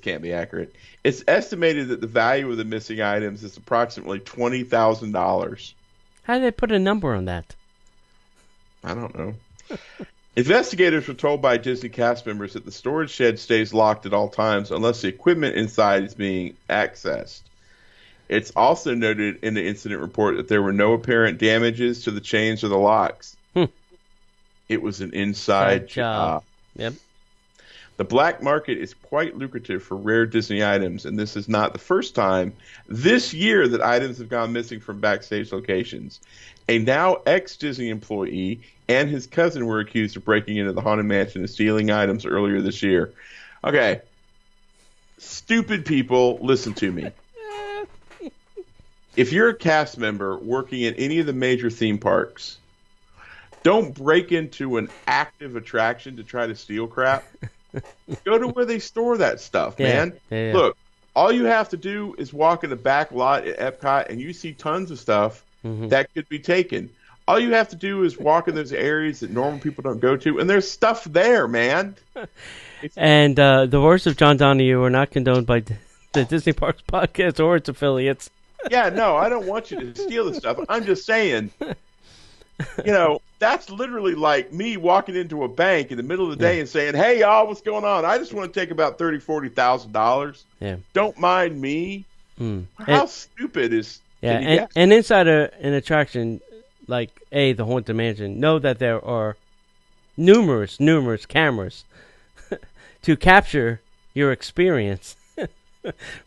can't be accurate. It's estimated that the value of the missing items is approximately $20,000. How did they put a number on that? I don't know. Investigators were told by Disney cast members that the storage shed stays locked at all times unless the equipment inside is being accessed. It's also noted in the incident report that there were no apparent damages to the chains or the locks. It was an inside job. Yep. The black market is quite lucrative for rare Disney items, and this is not the first time this year that items have gone missing from backstage locations. A now ex-Disney employee and his cousin were accused of breaking into the Haunted Mansion and stealing items earlier this year. Okay. Stupid people, listen to me. If you're a cast member working at any of the major theme parks, don't break into an active attraction to try to steal crap. Go to where they store that stuff, man. Yeah. Look, all you have to do is walk in the back lot at Epcot, and you see tons of stuff that could be taken. All you have to do is walk in those areas that normal people don't go to, and there's stuff there, man. And the words of John Donahue are not condoned by the Disney Parks Podcast or its affiliates. Yeah, no, I don't want you to steal the stuff. I'm just saying, that's literally like me walking into a bank in the middle of the day and saying, "Hey, y'all, what's going on? I just want to take about $30,000-$40,000. Yeah. Don't mind me." How stupid is? Yeah, and inside an attraction like the Haunted Mansion, know that there are numerous cameras to capture your experience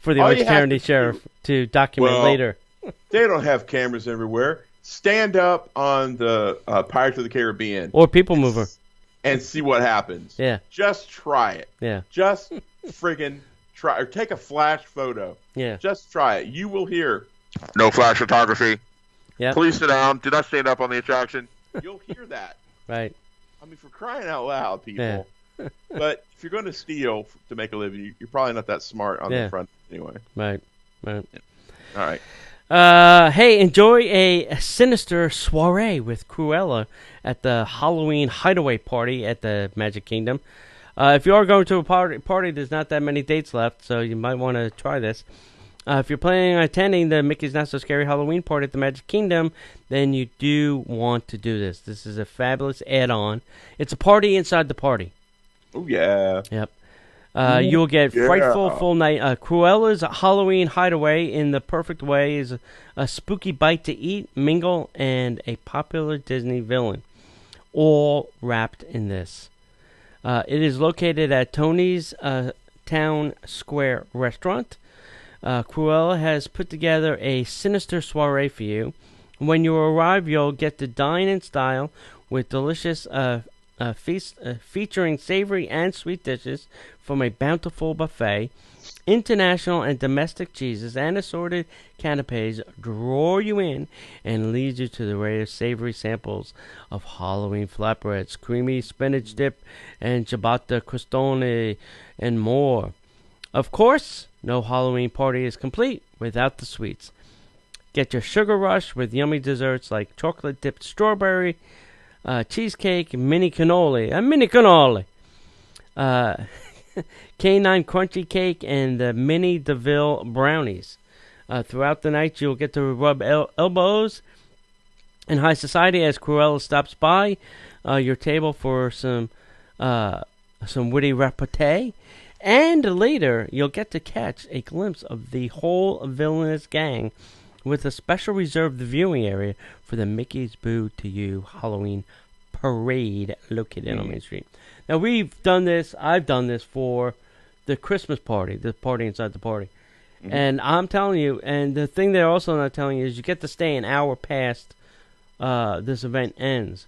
for the Orange County Sheriff to document later. They don't have cameras everywhere. Stand up on the Pirates of the Caribbean. Or People Mover. And see what happens. Yeah. Just try it. Yeah. Just friggin' try. Or take a flash photo. Yeah. Just try it. You will hear, "No flash photography. Yeah. Please sit down. Do not stand up on the attraction." You'll hear that. Right. I mean, for crying out loud, people. Yeah. But if you're going to steal to make a living, you're probably not that smart on the front anyway. Right. Yeah. All right. Hey, enjoy a sinister soiree with Cruella at the Halloween Hideaway Party at the Magic Kingdom. If you are going to a party, there's not that many dates left, so you might want to try this. If you're planning on attending the Mickey's Not So Scary Halloween Party at the Magic Kingdom, then you do want to do this. This is a fabulous add-on. It's a party inside the party. Oh, yeah. Yep. You'll get frightful full night. Cruella's Halloween Hideaway in the perfect way is a spooky bite to eat, mingle, and a popular Disney villain, all wrapped in this. It is located at Tony's Town Square Restaurant. Cruella has put together a sinister soiree for you. When you arrive, you'll get to dine in style with delicious feast featuring savory and sweet dishes from a bountiful buffet. International and domestic cheeses and assorted canapes draw you in and lead you to the array of savory samples of Halloween flatbreads, creamy spinach dip, and ciabatta crostone, and more. Of course, no Halloween party is complete without the sweets. Get your sugar rush with yummy desserts like chocolate-dipped strawberry, cheesecake, mini cannoli, canine crunchy cake, and the mini DeVille brownies. Throughout the night, you'll get to rub elbows in high society as Cruella stops by your table for some witty repartee. And later, you'll get to catch a glimpse of the whole villainous gang with a special reserved viewing area for the Mickey's Boo to You Halloween Parade located on Main Street. Now, we've done this, I've done this for the Christmas party, the party inside the party. And I'm telling you, and the thing they're also not telling you is you get to stay an hour past this event ends.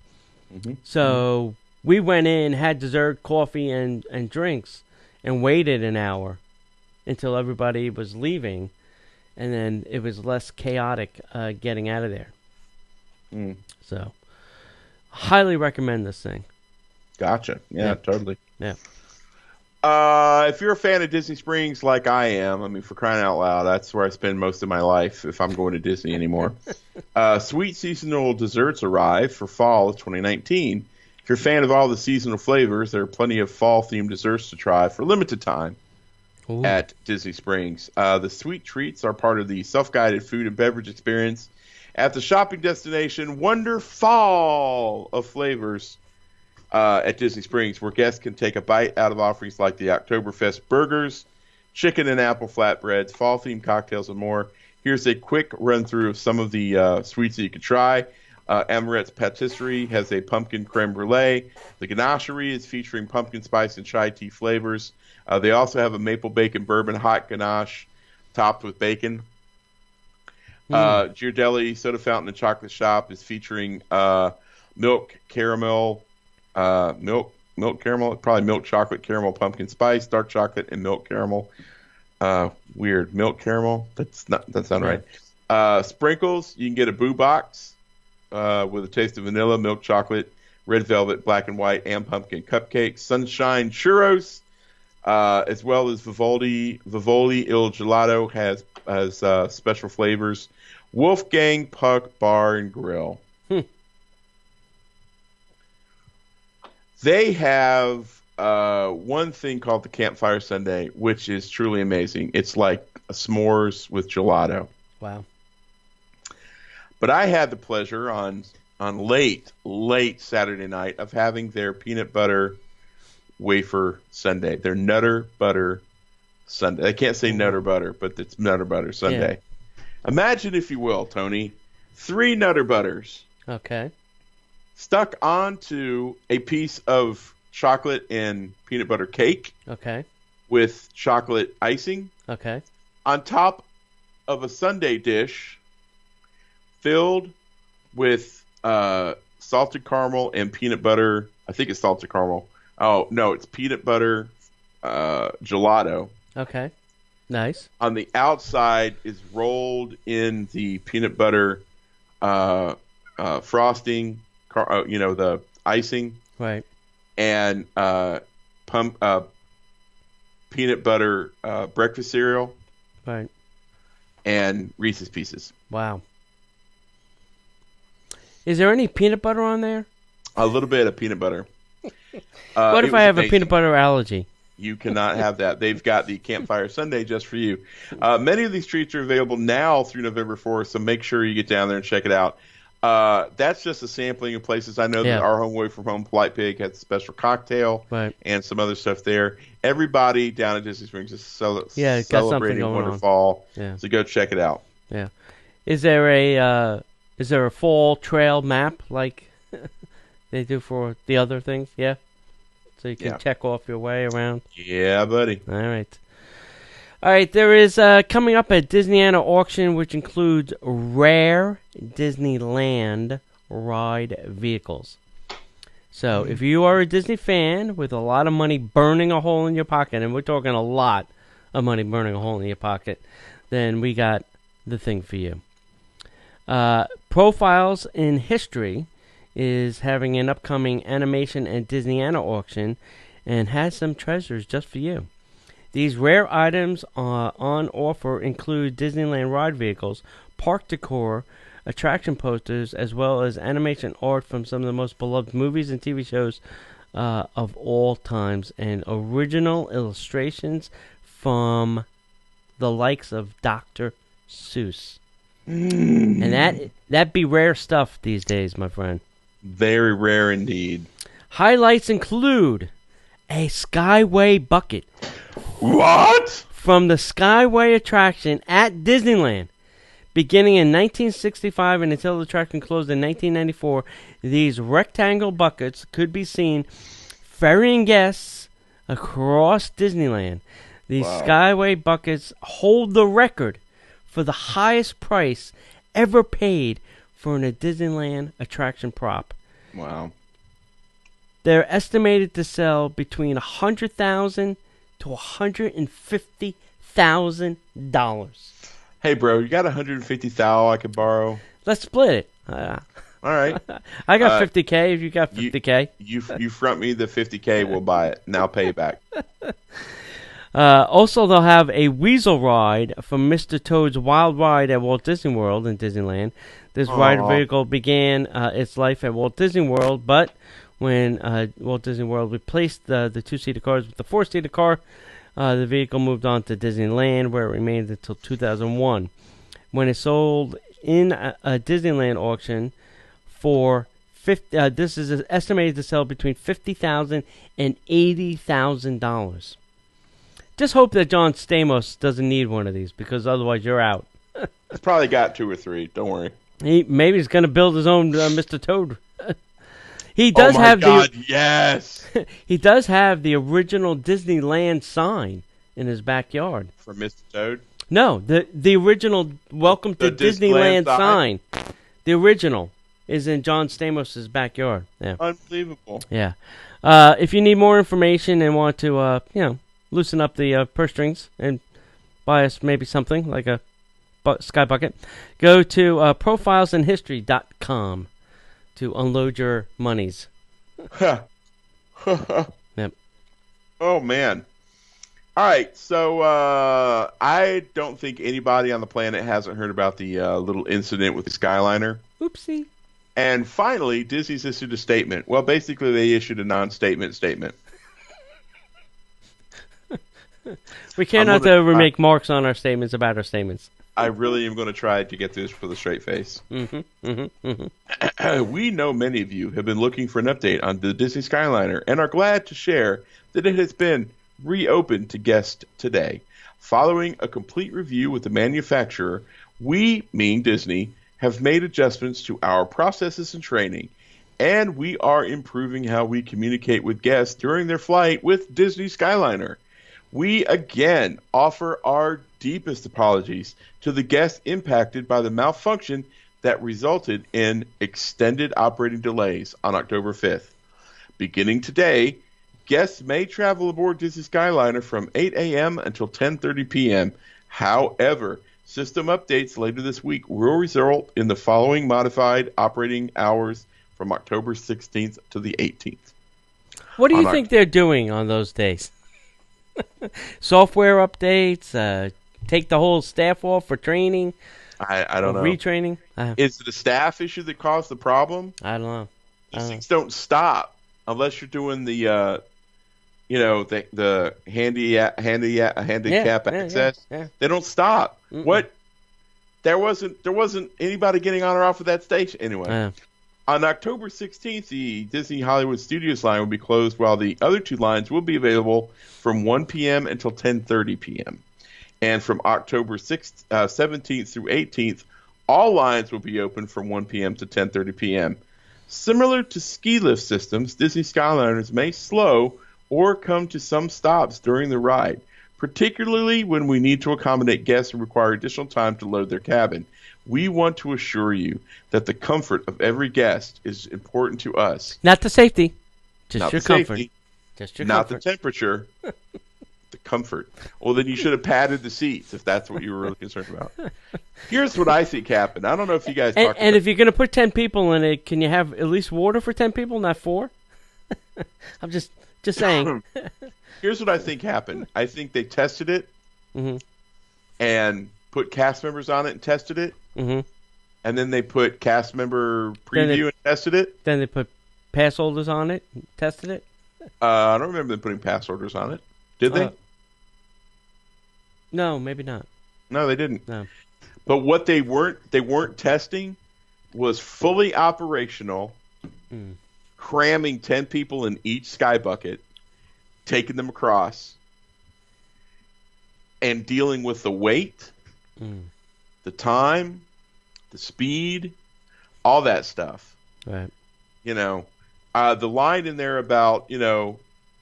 So we went in, had dessert, coffee, and drinks, and waited an hour until everybody was leaving, and then it was less chaotic getting out of there. So, highly recommend this thing. Gotcha. Yeah, totally. Yeah. If you're a fan of Disney Springs like I am, I mean, for crying out loud, that's where I spend most of my life if I'm going to Disney anymore. Sweet seasonal desserts arrive for fall of 2019. If you're a fan of all the seasonal flavors, there are plenty of fall-themed desserts to try for limited time at Disney Springs. The sweet treats are part of the self-guided food and beverage experience at the shopping destination Wonderfall of Flavors at Disney Springs, where guests can take a bite out of offerings like the Oktoberfest burgers, chicken and apple flatbreads, fall-themed cocktails, and more. Here's a quick run-through of some of the sweets that you can try. Amaret's Patisserie has a pumpkin creme brulee. The Ganachery is featuring pumpkin spice and chai tea flavors. They also have a maple bacon bourbon hot ganache topped with bacon. Ghirardelli Soda Fountain and Chocolate Shop is featuring milk caramel, probably milk chocolate caramel pumpkin spice, dark chocolate, and milk caramel. Weird, milk caramel. That's not right. Sprinkles, you can get a boo box with a taste of vanilla, milk chocolate, red velvet, black and white, and pumpkin cupcakes. Sunshine churros, as well as Vivoli Il Gelato has special flavors. Wolfgang Puck Bar and Grill. They have one thing called the Campfire Sundae, which is truly amazing. It's like a s'mores with gelato. Wow. But I had the pleasure on late Saturday night of having their peanut butter wafer sundae, their Nutter Butter sundae. I can't say Nutter Butter, but it's Nutter Butter sundae. Yeah. Imagine, if you will, Tony, 3 Nutter Butters. Okay. Stuck onto a piece of chocolate and peanut butter cake. Okay. With chocolate icing. Okay. On top of a sundae dish filled with salted caramel and peanut butter. I think it's salted caramel. Oh, no, it's peanut butter gelato. Okay. Nice. On the outside is rolled in the peanut butter frosting, the icing. Right. And peanut butter breakfast cereal. Right. And Reese's Pieces. Wow. Is there any peanut butter on there? A little bit of peanut butter. What if I have a peanut butter allergy? You cannot have that. They've got the Campfire Sundae just for you. Many of these treats are available now through November 4th, so make sure you get down there and check it out. That's just a sampling of places. I know that Our Home Away from Home, Polite Pig, has a special cocktail and some other stuff there. Everybody down at Disney Springs is celebrating Wonderfall, so go check it out. Yeah. Is there a fall trail map like they do for the other things? Yeah. So you can check off your way around. Yeah, buddy. All right. There is coming up a Disneyana auction, which includes rare Disneyland ride vehicles. So if you are a Disney fan with a lot of money burning a hole in your pocket, and we're talking a lot of money burning a hole in your pocket, then we got the thing for you. Profiles in History is having an upcoming animation and Disneyana auction and has some treasures just for you. These rare items on offer include Disneyland ride vehicles, park decor, attraction posters, as well as animation art from some of the most beloved movies and TV shows of all times, and original illustrations from the likes of Dr. Seuss. And that be rare stuff these days, my friend. Very rare indeed. Highlights include a Skyway bucket. What? From the Skyway attraction at Disneyland. Beginning in 1965 and until the attraction closed in 1994, these rectangle buckets could be seen ferrying guests across Disneyland. These Skyway buckets hold the record for the highest price ever paid for a Disneyland attraction prop. Wow. They're estimated to sell between $100,000 to $150,000. Hey, bro, you got $150,000 I could borrow? Let's split it. All right. I got $50K. If you got $50K, you front me the $50K, we'll buy it, and I'll pay you back. Also, they'll have a Weasel ride from Mr. Toad's Wild Ride at Walt Disney World in Disneyland. This ride vehicle began its life at Walt Disney World, but when Walt Disney World replaced the two-seater cars with the four-seater car, the vehicle moved on to Disneyland, where it remained until 2001, when it sold in a Disneyland auction for this is estimated to sell between $50,000 and $80,000. Just hope that John Stamos doesn't need one of these, because otherwise you're out. He's probably got 2 or 3. Don't worry. Maybe he's going to build his own Mr. Toad. He does oh my have God, yes. He does have the original Disneyland sign in his backyard. For Mr. Toad? No, the original Welcome to Disneyland sign. The original is in John Stamos' backyard. Yeah. Unbelievable. Yeah. If you need more information and want to, loosen up the purse strings and buy us maybe something like a sky bucket, go to profilesandhistory.com to unload your monies. Yep. Oh, man. All right, so I don't think anybody on the planet hasn't heard about the little incident with the Skyliner. Oopsie. And finally, Disney's issued a statement. Well, basically, they issued a non-statement statement. We cannot make marks on our statements about our statements. I really am going to try to get this with a straight face. We know many of you have been looking for an update on the Disney Skyliner and are glad to share that it has been reopened to guests today. Following a complete review with the manufacturer, we, meaning Disney, have made adjustments to our processes and training, and we are improving how we communicate with guests during their flight with Disney Skyliner. We again offer our deepest apologies to the guests impacted by the malfunction that resulted in extended operating delays on October 5th. Beginning today, guests may travel aboard Disney Skyliner from 8 a.m. until 10:30 p.m. However, system updates later this week will result in the following modified operating hours from October 16th to the 18th. What do you think they're doing on those days? Software updates, take the whole staff off for training. I don't know. Retraining. Is it a staff issue that caused the problem? I don't know. These things don't stop unless you're doing the, the handicap access. Yeah. They don't stop. Mm-mm. What? There wasn't anybody getting on or off of that station anyway. On October 16th, the Disney Hollywood Studios line will be closed, while the other two lines will be available from 1 p.m. until 10:30 p.m. And from October 17th through 18th, all lines will be open from 1 p.m. to 10:30 p.m. Similar to ski lift systems, Disney Skyliners may slow or come to some stops during the ride, particularly when we need to accommodate guests who require additional time to load their cabin. We want to assure you that the comfort of every guest is important to us. Not the safety, just not your the comfort. Safety, just your not comfort. the temperature, the comfort. Well, then you should have padded the seats if that's what you were really concerned about. Here's what I think happened. I don't know if you guys talked and if you're going to put 10 people in it, can you have at least water for 10 people, not 4? I'm just saying. Here's what I think happened. I think they tested it and put cast members on it and tested it. And then they put cast member preview and tested it. Then they put pass holders on it and tested it. I don't remember them putting pass holders on it. Did they? No, maybe not. No, they didn't. No. But what they weren't testing was fully operational, cramming 10 people in each sky bucket, taking them across, and dealing with the weight, the time, the speed, all that stuff. Right. The line in there about,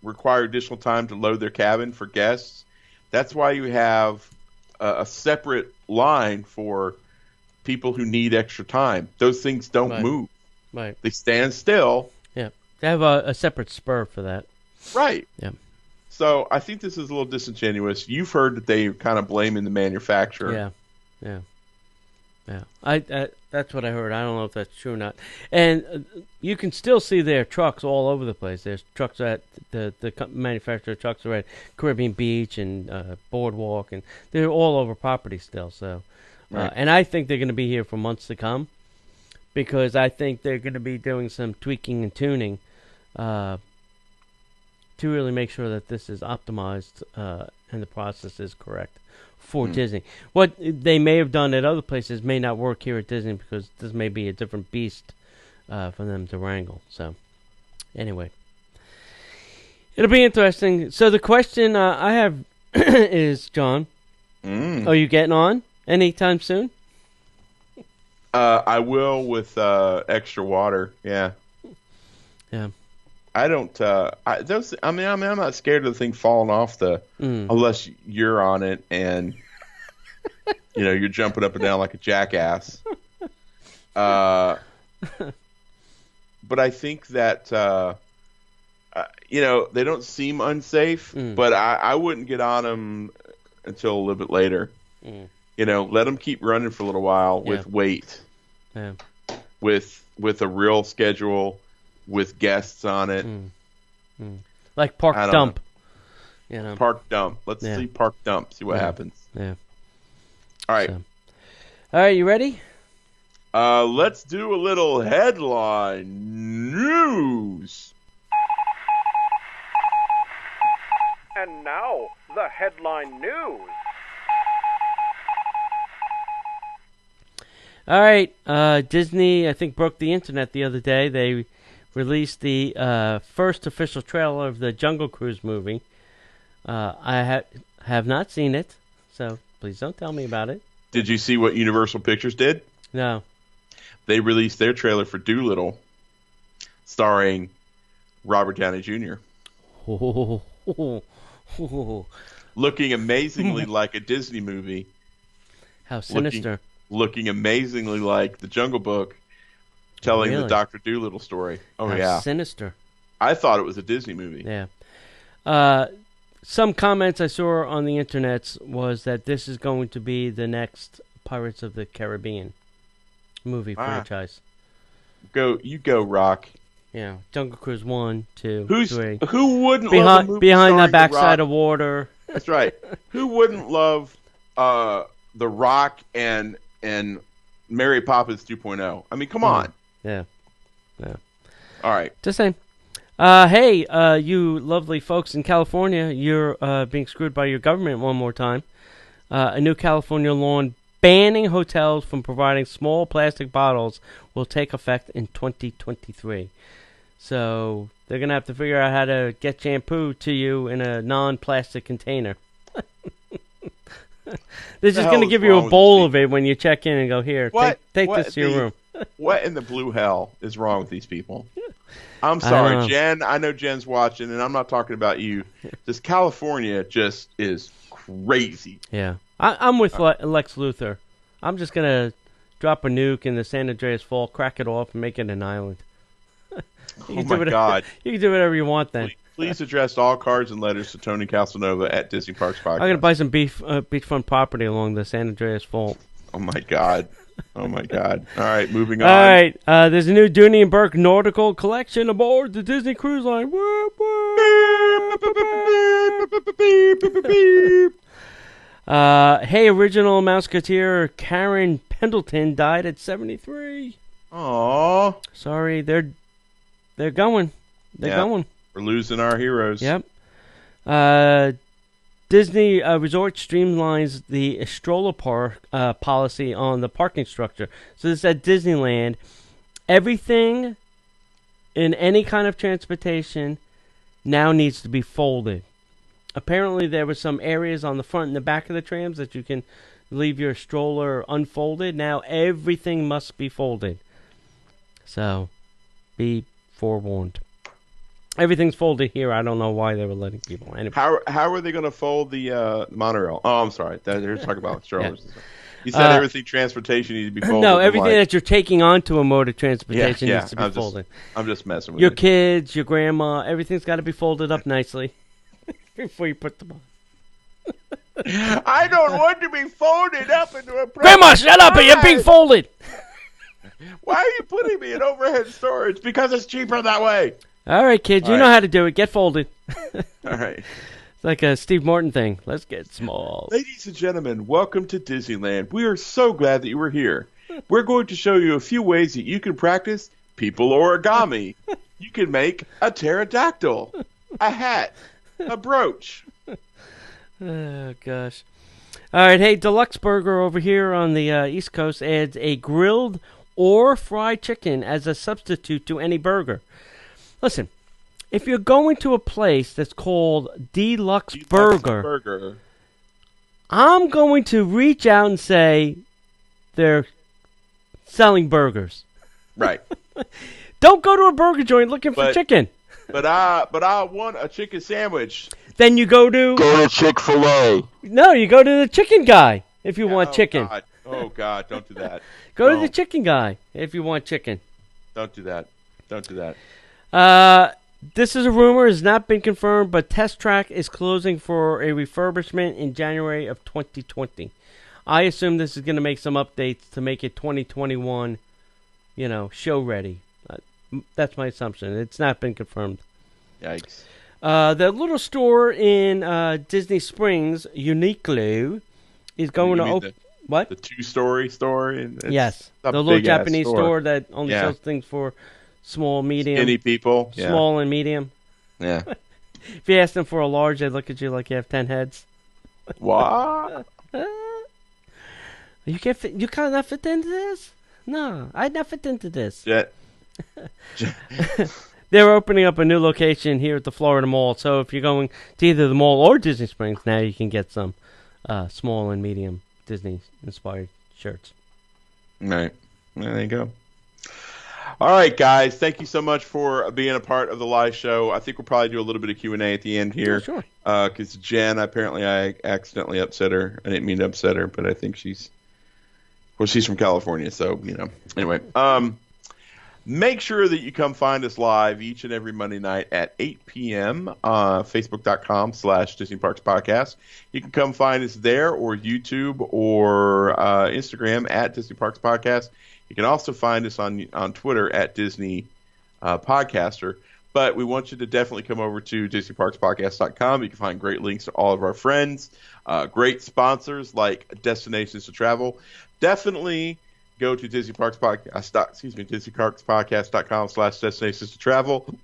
require additional time to load their cabin for guests. That's why you have a separate line for people who need extra time. Those things don't move. Right. They stand still. Yeah. They have a separate spur for that. Right. Yeah. So I think this is a little disingenuous. You've heard that they kind of blaming the manufacturer. Yeah. That's what I heard. I don't know if that's true or not. And you can still see their trucks all over the place. There's trucks at the manufacturer trucks are at Caribbean Beach and Boardwalk, and they're all over property still. So, Right. and I think they're going to be here for months to come, because I think they're going to be doing some tweaking and tuning to really make sure that this is optimized and the process is correct for Disney. What they may have done at other places may not work here at Disney, because this may be a different beast for them to wrangle. So, anyway, it'll be interesting. So the question I have is, John, are you getting on anytime soon? I will with extra water. Yeah. Yeah. I don't. I'm not scared of the thing falling off unless you're on it and you're jumping up and down like a jackass. But I think that they don't seem unsafe. But I wouldn't get on them until a little bit later. Let them keep running for a little while with weight. Yeah. With a real schedule. With guests on it. Like Park Dump. Park Dump. Let's see Park Dump. See what happens. Yeah. All right. All right, you ready? Let's do a little headline news. And now, the headline news. All right. Disney, I think, broke the internet the other day. They released the first official trailer of the Jungle Cruise movie. I have not seen it, so please don't tell me about it. Did you see what Universal Pictures did? No. They released their trailer for Dolittle, starring Robert Downey Jr. Looking amazingly like a Disney movie. How sinister. Looking amazingly like The Jungle Book, telling the Dr. Dolittle story. Oh, How sinister. I thought it was a Disney movie. Yeah. Some comments I saw on the internet was that this is going to be the next Pirates of the Caribbean movie franchise. Go, Rock. Yeah, Jungle Cruise 1, 2, 3. Who wouldn't love a movie behind the starring backside The of water? That's right. Who wouldn't love The Rock and Mary Poppins 2.0? I mean, come on. Yeah. All right. Just saying. Hey, you lovely folks in California, you're being screwed by your government one more time. A new California law banning hotels from providing small plastic bottles will take effect in 2023. So they're going to have to figure out how to get shampoo to you in a non-plastic container. They're just going to give you a bowl of it when you check in and go, here, take this to your room. What in the blue hell is wrong with these people? I'm sorry, Jen. I know Jen's watching, and I'm not talking about you. This California just is crazy. Yeah. I'm with Lex Luthor. I'm just going to drop a nuke in the San Andreas Fault, crack it off, and make it an island. Oh, my God. You can do whatever you want then. Please address all cards and letters to Tony Casanova at Disney Parks Podcast. I'm going to buy some beachfront property along the San Andreas Fault. Oh, my God. Oh, my God. All right, moving on. All right, there's a new Dooney and Burke nautical collection aboard the Disney Cruise Line. Hey, original Mouseketeer Karen Pendleton died at 73. Aww. Sorry, they're going. They're going. We're losing our heroes. Yep. Disney Resort streamlines the stroller park policy on the parking structure. So this is at Disneyland. Everything in any kind of transportation now needs to be folded. Apparently there were some areas on the front and the back of the trams that you can leave your stroller unfolded. Now everything must be folded. So be forewarned. Everything's folded here. I don't know why they were letting people. Anyway. How are they going to fold the monorail? Oh, I'm sorry. They're talking about strollers. You said everything transportation needs to be folded. No, everything that you're taking onto a mode of transportation needs to be folded. I'm just messing with your you. kids, your grandma, everything's got to be folded up nicely before you put them on. I don't want to be folded up into a... Grandma, shut up! You're being folded! Why are you putting me in overhead storage? Because it's cheaper that way. All right, kids, you know how to do it. Get folded. All right. It's like a Steve Martin thing. Let's get small. Ladies and gentlemen, welcome to Disneyland. We are so glad that you were here. We're going to show you a few ways that you can practice people origami. You can make a pterodactyl, a hat, a brooch. Oh, gosh. All right, hey, Deluxe Burger over here on the East Coast adds a grilled or fried chicken as a substitute to any burger. Listen, if you're going to a place that's called Deluxe Burger, I'm going to reach out and say they're selling burgers. Right. Don't go to a burger joint looking for chicken. But I want a chicken sandwich. Then you go to Chick-fil-A. No, you go to the chicken guy if you want chicken. God. Oh, God, don't do that. Go to the chicken guy if you want chicken. Don't do that. Don't do that. This is a rumor. It's not been confirmed, but Test Track is closing for a refurbishment in January of 2020. I assume this is going to make some updates to make it 2021, show ready. That's my assumption. It's not been confirmed. Yikes. The little store in Disney Springs, Uniqlo, is going to open. What? The two-story store? Yes. The little Japanese store that only sells things for small, medium. Skinny people. Small and medium. Yeah. If you ask them for a large, they look at you like you have 10 heads. What? You can't fit. You can't not fit into this? No, I'd not fit into this. They're opening up a new location here at the Florida Mall. So if you're going to either the mall or Disney Springs, now you can get some small and medium Disney-inspired shirts. Right. There you go. All right, guys. Thank you so much for being a part of the live show. I think we'll probably do a little bit of Q&A at the end here. Yeah, sure. Because Jen, apparently I accidentally upset her. I didn't mean to upset her, but I think she's from California. So, Anyway. Make sure that you come find us live each and every Monday night at 8 p.m. Facebook.com/Disney Parks Podcast. You can come find us there or YouTube or Instagram at Disney Parks Podcast. You can also find us on Twitter at Disney Podcaster. But we want you to definitely come over to DisneyParksPodcast.com. You can find great links to all of our friends, great sponsors like Destinations to Travel. Definitely go to DisneyParksPodcast.com/Destinations to Travel.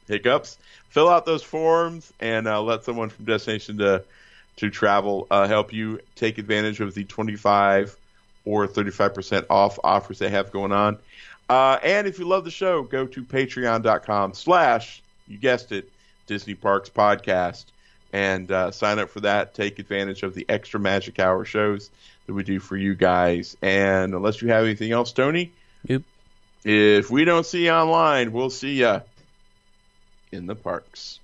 Hiccups. Fill out those forms and let someone from Destination to Travel help you take advantage of the 25 or 35% off offers they have going on. And if you love the show, go to patreon.com/you guessed it, Disney Parks Podcast, and sign up for that. Take advantage of the extra Magic Hour shows that we do for you guys. And unless you have anything else, Tony, yep. If we don't see you online, we'll see you in the parks.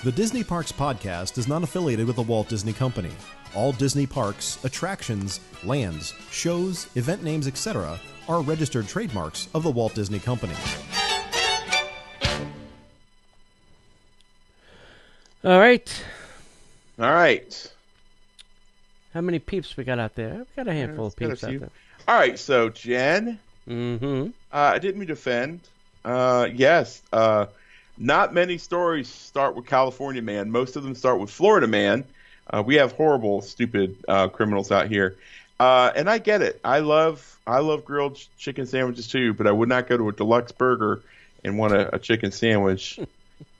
The Disney Parks Podcast is not affiliated with the Walt Disney Company. All Disney parks, attractions, lands, shows, event names, etc. are registered trademarks of the Walt Disney Company. All right. How many peeps we got out there? We got a handful of peeps out there. All right, so Jen. I didn't mean to offend. Yes. Not many stories start with California Man. Most of them start with Florida Man. We have horrible, stupid criminals out here, and I get it. I love grilled chicken sandwiches too, but I would not go to a deluxe burger and want a chicken sandwich.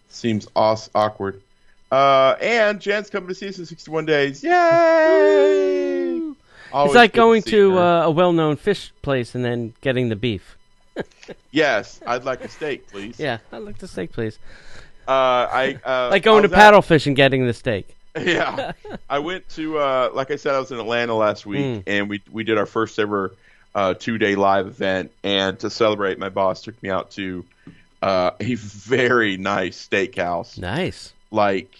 Seems awkward. And Jan's coming to see us in 61 days. Yay! It's like going to a well-known fish place and then getting the beef. Yes, I'd like a steak, please. Yeah, I'd like the steak, please. Like going to paddle fish and getting the steak. Yeah, I went to like I said, I was in Atlanta last week, and we did our first ever 2-day live event. And to celebrate, my boss took me out to a very nice steakhouse. Nice. Like,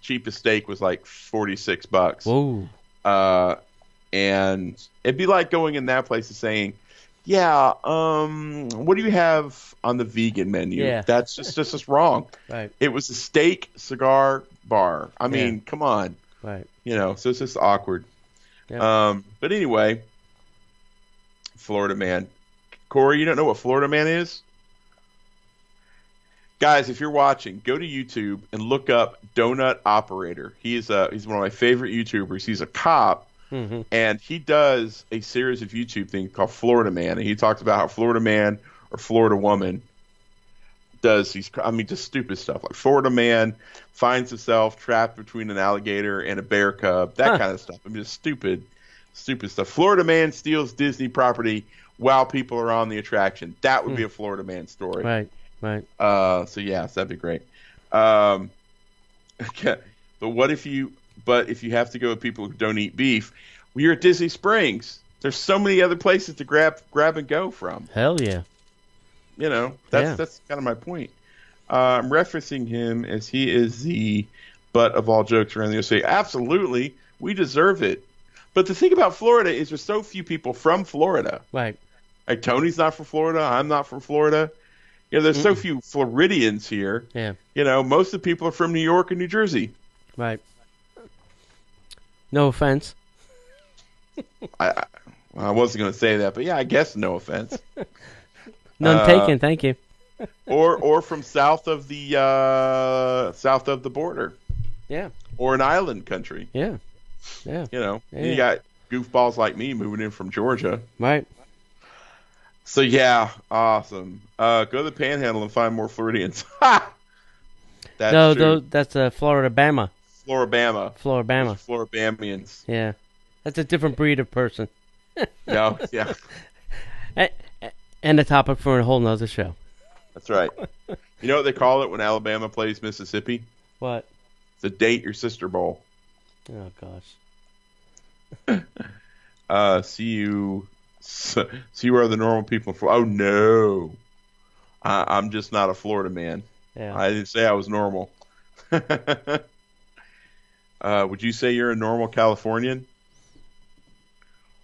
cheapest steak was like $46. Whoa. And it'd be like going in that place and saying, yeah, what do you have on the vegan menu? Yeah. That's just wrong. Right. It was a steak cigar bar. I mean, come on. Right. So it's just awkward. Yeah. But anyway, Florida Man. Corey, you don't know what Florida Man is? Guys, if you're watching, go to YouTube and look up Donut Operator. He's one of my favorite YouTubers. He's a cop, and he does a series of YouTube things called Florida Man. And he talks about how Florida Man or Florida Woman does just stupid stuff. Like Florida Man finds himself trapped between an alligator and a bear cub, that kind of stuff. Just stupid stuff. Florida Man steals Disney property while people are on the attraction. That would be a Florida Man story. Right. Right. So that'd be great. Okay. But if you have to go with people who don't eat beef, you're at Disney Springs. There's so many other places to grab and go from. Hell yeah. That's kind of my point. I'm referencing him as he is the butt of all jokes around the USA. Absolutely, we deserve it. But the thing about Florida is there's so few people from Florida. Right. Like Tony's not from Florida. I'm not from Florida. There's so few Floridians here. Yeah. Most of the people are from New York and New Jersey. Right. No offense. I wasn't going to say that, but yeah, I guess no offense. None taken, thank you. or from south of the border. Yeah. Or an island country. Yeah. Yeah. You got goofballs like me moving in from Georgia. Right. So yeah, awesome. Go to the Panhandle and find more Floridians. Ha! That's true. That's Florida-Bama. Floribama. Floribamians. Yeah. That's a different breed of person. No, yeah. And a topic for a whole nother show. That's right. You know what they call it when Alabama plays Mississippi? What? The Date Your Sister Bowl. Oh, gosh. See you are the normal people. Oh, no. I'm just not a Florida man. Yeah. I didn't say I was normal. Would you say you're a normal Californian?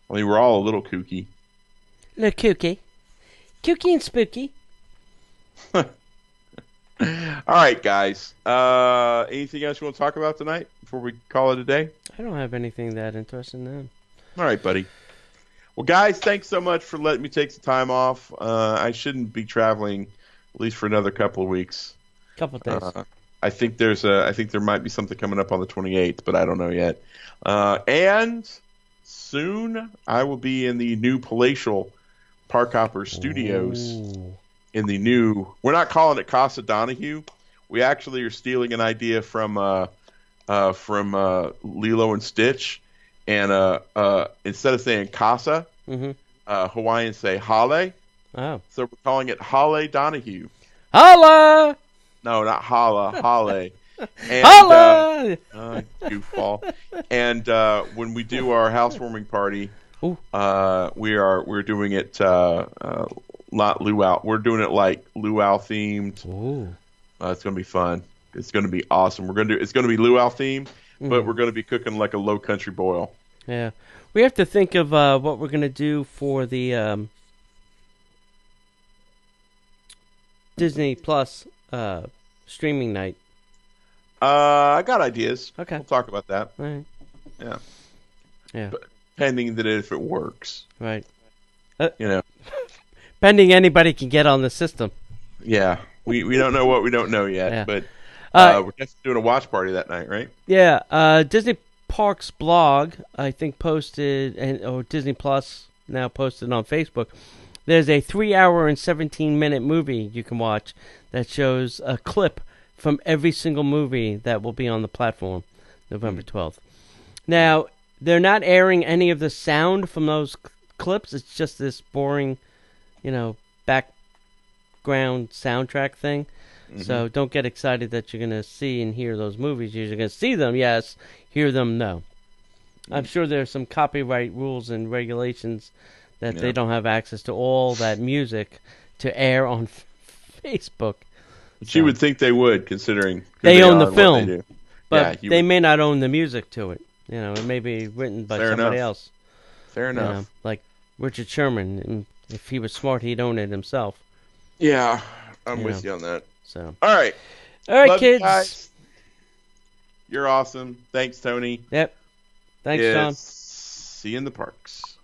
I mean, we're all a little kooky. Little kooky. Kooky and spooky. All right, guys. Anything else you want to talk about tonight before we call it a day? I don't have anything that interesting now. All right, buddy. Well, guys, thanks so much for letting me take some time off. I shouldn't be traveling at least for another couple of weeks. Couple of days. I think there might be something coming up on the 28th, but I don't know yet. And soon I will be in the new palatial Park Hopper Studios. Ooh. In the new, we're not calling it Casa Donahue. We actually are stealing an idea from Lilo and Stitch, and instead of saying Casa, Hawaiians say Hale. Oh, so we're calling it Hale Donahue. Holla! No, not Hala, Hale. And, Holla! Goofball. And when we do our housewarming party, we're doing it not luau. We're doing it like luau themed. Ooh. It's gonna be fun. It's gonna be awesome. It's gonna be luau themed, but we're gonna be cooking like a low country boil. Yeah, we have to think of what we're gonna do for the Disney Plus streaming night. I got ideas. Okay, we'll talk about that. All right. Yeah. Yeah. But pending that if it works. Right. Pending anybody can get on the system. Yeah. We don't know what we don't know yet, Yeah. but we're just doing a watch party that night, right? Yeah. Disney Parks blog, I think, posted, or Disney Plus now posted on Facebook. There's a 3-hour and 17-minute movie you can watch that shows a clip from every single movie that will be on the platform November 12th. Now, they're not airing any of the sound from those clips. It's just this boring, background soundtrack thing. So don't get excited that you're going to see and hear those movies. You're going to see them, yes. Hear them, no. I'm sure there's some copyright rules and regulations that they don't have access to all that music to air on Facebook. But you would think they would, considering who They own are the and what film. they do. But Yeah, they may not own the music to it. It may be written by somebody else. Fair enough. Like Richard Sherman. And if he was smart, he'd own it himself. Yeah, I'm with you on that. So. All right. All right, Love kids. You guys. You're awesome. Thanks, Tony. Yep. Thanks, John. See you in the parks.